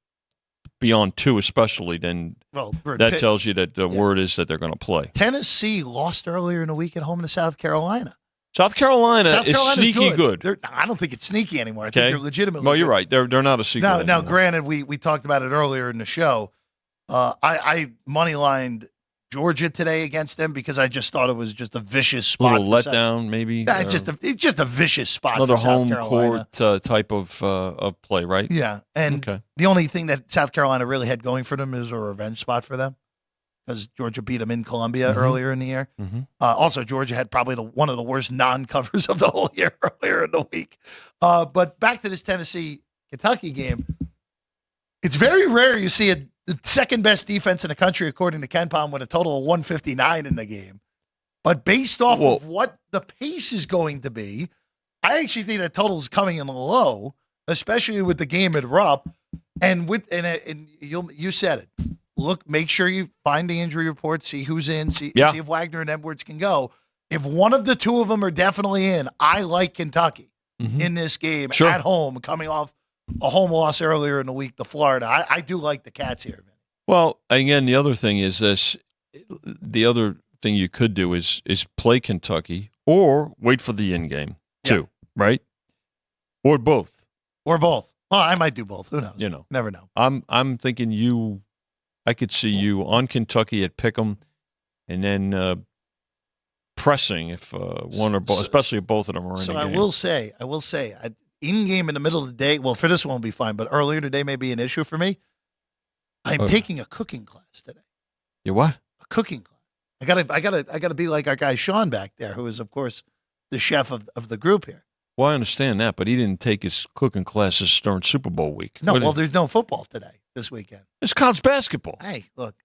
beyond 2 especially, then that tells you that the word is that they're going to play. Tennessee lost earlier in the week at home to South Carolina. South Carolina is sneaky good. I don't think it's sneaky anymore. I think they're legitimately Well, you're good. right. They're not a secret. Now, granted, we talked about it earlier in the show. I moneylined Georgia today against them because I just thought it was just a vicious spot. A little letdown, maybe. It's just a vicious spot. Another for South home Carolina. court type of play, right? Yeah, and the only thing that South Carolina really had going for them is a revenge spot for them, because Georgia beat them in Columbia earlier in the year. Also, Georgia had probably one of the worst non-covers of the whole year earlier in the week. But back to this Tennessee-Kentucky game, it's very rare you see the second best defense in the country, according to KenPom, with a total of 159 in the game. But based off of what the pace is going to be, I actually think that total is coming in low, especially with the game at Rupp. And you said it. Look, make sure you find the injury report, see who's in, see if Wagner and Edwards can go. If one of the two of them are definitely in, I like Kentucky in this game at home, coming off a home loss earlier in the week to Florida. I do like the Cats here. Well, again, the other thing is this. The other thing you could do is play Kentucky or wait for the in game too, right? Or both. Oh, I might do both. Who knows? Never know. I'm thinking I could see you on Kentucky at Pick'em, and then pressing if one or both, especially if both of them are in the game. So I will say, in-game in the middle of the day, well, for this one will be fine, but earlier today may be an issue for me. I'm taking a cooking class today. You what? A cooking class. I gotta be like our guy Sean back there, who is, of course, the chef of the group here. Well, I understand that, but he didn't take his cooking classes during Super Bowl week. No, there's no football this weekend. It's college basketball. Hey, look,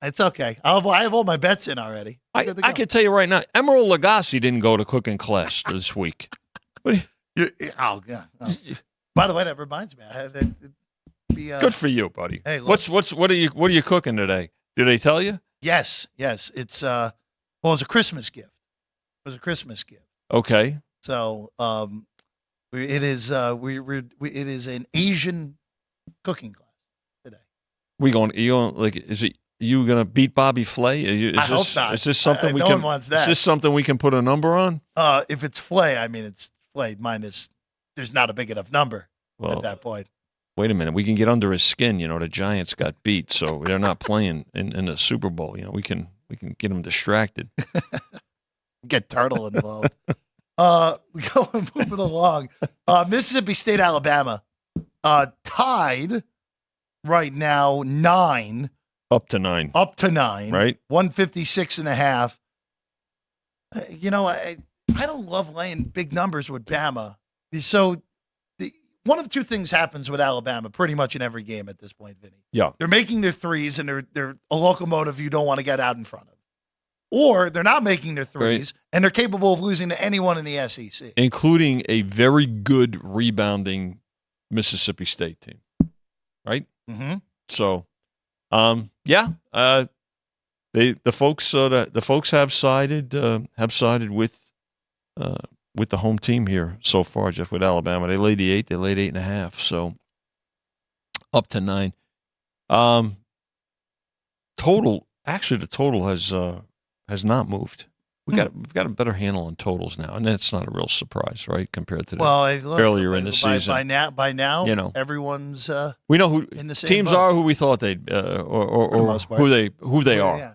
it's okay. I have all my bets in already. I can tell you right now, Emeril Lagasse didn't go to cooking class this week. Oh, yeah. Oh. By the way, that reminds me. Good for you, buddy. Hey, look. What are you cooking today? Did they tell you? Yes. It's it was a Christmas gift. Okay. So it is it is an Asian cooking class. We going? Is it you going to beat Bobby Flay? I hope not. Is this something no one wants that. Is this something we can put a number on? If it's Flay, I mean it's Flay minus. There's not a big enough number at that point. Wait a minute. We can get under his skin. The Giants got beat, so they're not playing in the Super Bowl. We can get them distracted. Get Turtle involved. Moving along. Mississippi State, Alabama, tied right now 9. Up to 9. Right. 156.5. I don't love laying big numbers with Bama. So one of two things happens with Alabama pretty much in every game at this point, Vinny. Yeah. They're making their threes, and they're a locomotive you don't want to get out in front of. Or they're not making their threes, and they're capable of losing to anyone in the SEC. Including a very good rebounding Mississippi State team. Right? Mm-hmm. So, the folks have sided with the home team here so far, Jeff, with Alabama. They laid the 8. They laid 8.5. So up to 9. Total. Actually, the total has not moved. We've got a better handle on totals now, and that's not a real surprise, right? Compared to earlier in the season. By now, everyone's we know who in the same teams boat. are who we thought they'd or who they are. Yeah.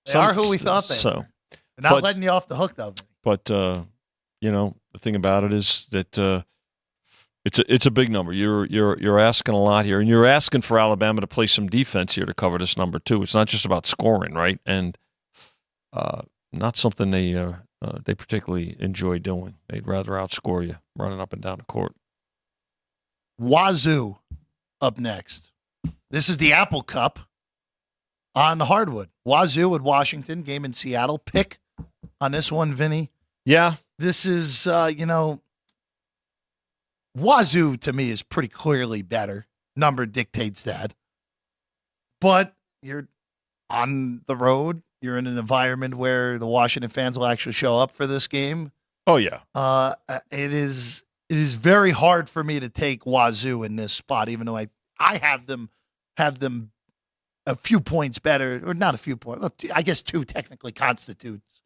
They are who we thought they were. They're not letting you off the hook, though. But the thing about it is that it's a big number. You're asking a lot here, and you're asking for Alabama to play some defense here to cover this number too. It's not just about scoring, right? And not something they particularly enjoy doing. They'd rather outscore you running up and down the court. Wazoo up next. This is the Apple Cup on the hardwood. Wazoo at Washington, game in Seattle. Pick on this one, Vinny. Yeah. This is, Wazoo to me is pretty clearly better. Number dictates that. But you're on the road. You're in an environment where the Washington fans will actually show up for this game. Oh, yeah. It is very hard for me to take Wazoo in this spot, even though I have them a few points better, or not a few points. Look, I guess 2 technically constitutes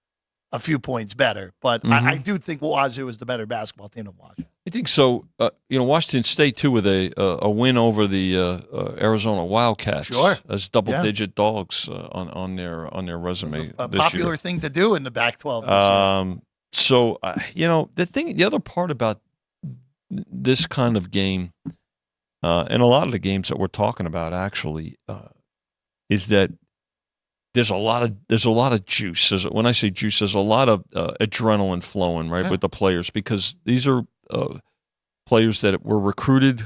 a few points better, but I do think Wazoo is the better basketball team to watch. I think so. Washington State too, with a win over the Arizona Wildcats. Sure, as double-digit dogs on their resume. It's a this popular year. thing to do in the Pac-12 this year. So the other part about this kind of game, and a lot of the games that we're talking about actually, is that there's a lot of juice. When I say juice, there's a lot of adrenaline flowing with the players, because these are players that were recruited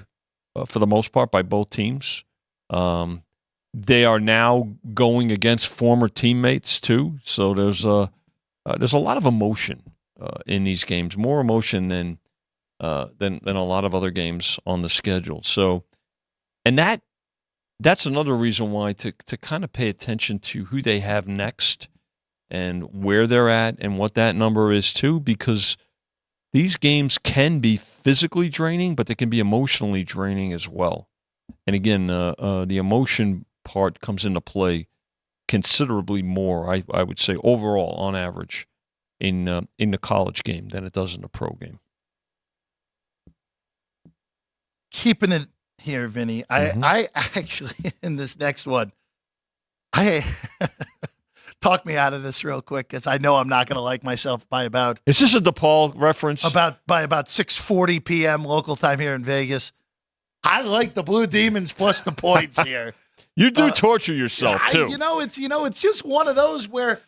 for the most part by both teams. They are now going against former teammates too, so there's a lot of emotion in these games, more emotion than a lot of other games on the schedule. So, and that's another reason why to kind of pay attention to who they have next and where they're at and what that number is too, because these games can be physically draining, but they can be emotionally draining as well. And again, the emotion part comes into play considerably more, I would say, overall on average in the college game than it does in the pro game. Keeping it here, Vinny. I actually, in this next one, talk me out of this real quick, because I know I'm not going to like myself by about. Is this a DePaul reference? By about 6:40 p.m. local time here in Vegas. I like the Blue Demons plus the points here. You do torture yourself too. It's just one of those where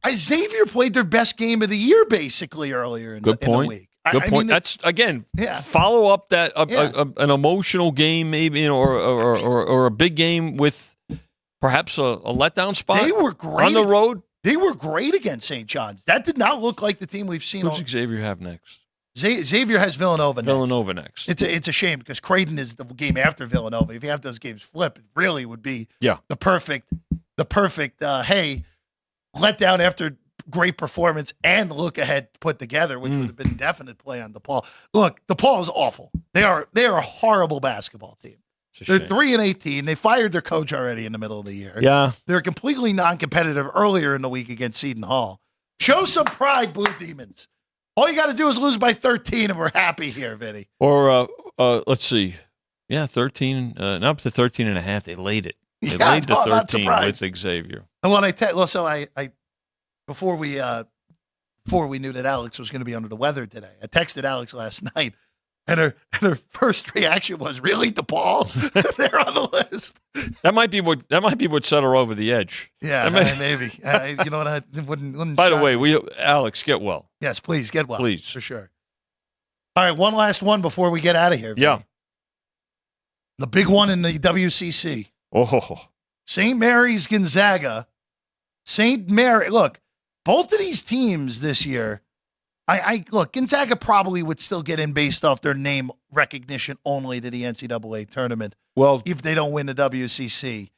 Xavier played their best game of the year basically earlier in the week. Good point. That's again. Follow up that an emotional game, maybe, or a big game with perhaps a letdown spot. They were great on the road. They were great against St. John's. That did not look like the team we've seen. Who's Xavier have next? Xavier has Villanova next. It's a shame, because Creighton is the game after Villanova. If you have those games flip, it really would be the perfect hey, let down after great performance and look ahead put together, which would have been definite play on DePaul. Look, DePaul is awful. They are a horrible basketball team. They're 3-18. They fired their coach already in the middle of the year. Yeah. They're completely non-competitive earlier in the week against Seton Hall. Show some pride, Blue Demons. All you got to do is lose by 13, and we're happy here, Vinny. Or let's see. Yeah, 13. Now up to 13 and a half. They laid it. They laid the 13 with Xavier. And when I before we knew that Alex was going to be under the weather today, I texted Alex last night, and her first reaction was, "Really, DePaul? They're on the list." That might be what set her over the edge. Yeah, maybe. You know what? I wouldn't. By the way, Alex, get well. Yes, please get well. Please, for sure. All right, one last one before we get out of here. Vinny. Yeah, the big one in the WCC. Oh, St. Mary's Gonzaga. St. Mary. Look, both of these teams this year. I look, Gonzaga probably would still get in based off their name recognition only to the NCAA tournament. Well, if they don't win the WCC,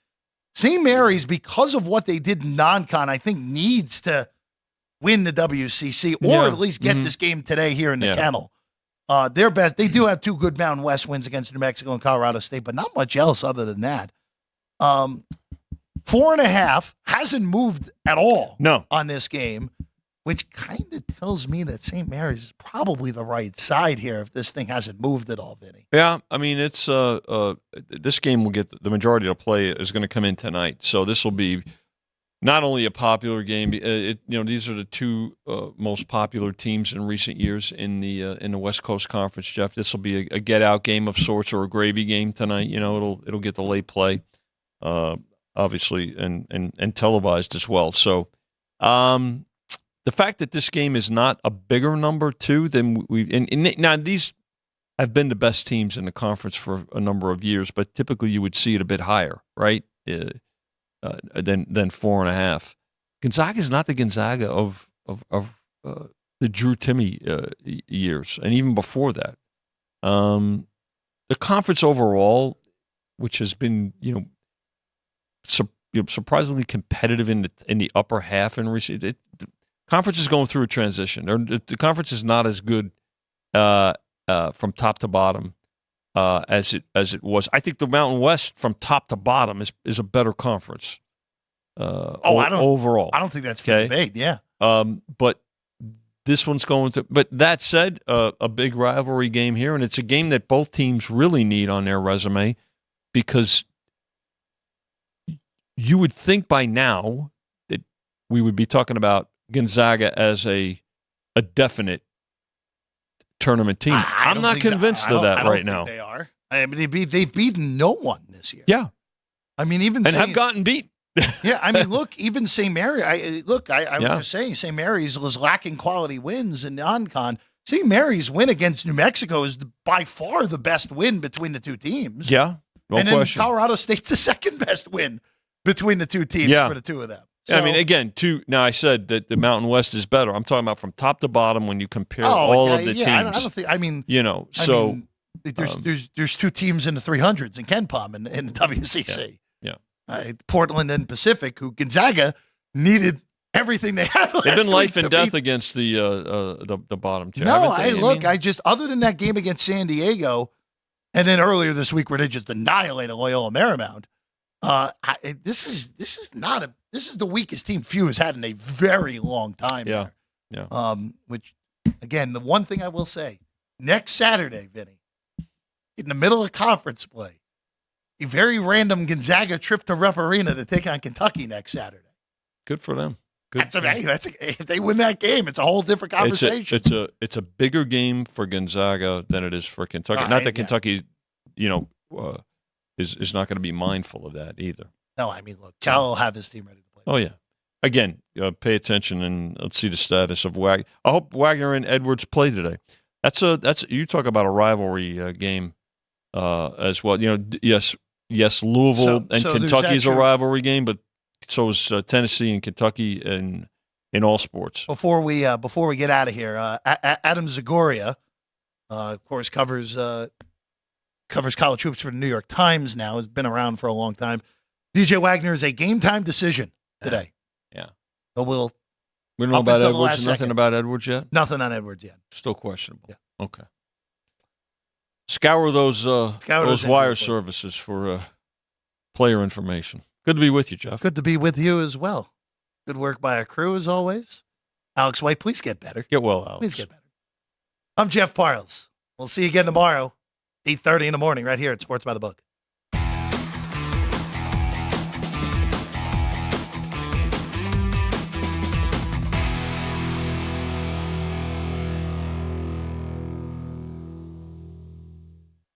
St. Mary's, because of what they did in non-con, I think needs to win the WCC or at least get this game today here in the kennel. Their best. They do have two good Mountain West wins against New Mexico and Colorado State, but not much else other than that. 4.5 hasn't moved at all. On this game. Which kind of tells me that St. Mary's is probably the right side here if this thing hasn't moved at all, Vinny. Yeah, I mean, it's this game will get the majority of play is going to come in tonight. So this will be not only a popular game. These are the two most popular teams in recent years in the West Coast Conference, Jeff. This will be a get-out game of sorts or a gravy game tonight. You know, it'll get the late play, obviously, and televised as well. So. The fact that this game is not a bigger number, too, than now these have been the best teams in the conference for a number of years, but typically you would see it a bit higher, right, than 4.5. Gonzaga is not the Gonzaga of the Drew Timme years, and even before that. The conference overall, which has been surprisingly competitive in the upper half in recent. Conference is going through a transition. The conference is not as good from top to bottom as it was. I think the Mountain West from top to bottom is a better conference. Overall. I don't think that's for debate. Yeah. But this one's going to. But that said, a big rivalry game here, and it's a game that both teams really need on their resume because you would think by now that we would be talking about Gonzaga as a definite tournament team. I'm not convinced of that right now. They are. I mean, they've beaten no one this year. Yeah. I mean, have gotten beat. Yeah. I mean, look, even St. Mary. I was just saying, St. Mary's was lacking quality wins in non-con. St. Mary's win against New Mexico is by far the best win between the two teams. Yeah. No question. Then Colorado State's the second best win between the two teams for the two of them. So, I mean, again, now I said that the Mountain West is better. I'm talking about from top to bottom when you compare all of the teams. I don't think. I mean, there's two teams in the 300s in Ken Palm in the WCC. Yeah. Portland and Pacific, who Gonzaga needed everything they had. They've been life and death against the bottom tier. No, I just other than that game against San Diego, and then earlier this week where they just annihilated Loyola Marymount. This is the weakest team Few has had in a very long time. Yeah. Which, again, the one thing I will say, next Saturday, Vinny, in the middle of conference play, a very random Gonzaga trip to Rupp Arena to take on Kentucky next Saturday. Good for them. If they win that game, it's a whole different conversation. It's a bigger game for Gonzaga than it is for Kentucky. Not that Kentucky, is not going to be mindful of that either. No, I mean, look, Cal will have his team ready to play. Oh, yeah. Again, pay attention and let's see the status of Wagner. I hope Wagner and Edwards play today. That's you talk about a rivalry game as well. Yes, Louisville and Kentucky is a rivalry game, but so is Tennessee and Kentucky in all sports. Before we get out of here, Adam Zagoria, of course, covers college hoops for the New York Times now, has been around for a long time. DJ Wagner is a game-time decision today. Yeah. So we don't know about Edwards. Nothing about Edwards yet? Nothing on Edwards yet. Still questionable. Yeah. Okay. Scour those wire injury services for player information. Good to be with you, Jeff. Good to be with you as well. Good work by our crew as always. Alex White, please get better. Get well, Alex. Please get better. I'm Jeff Parles. We'll see you again tomorrow, 8:30 in the morning, right here at Sports by the Book.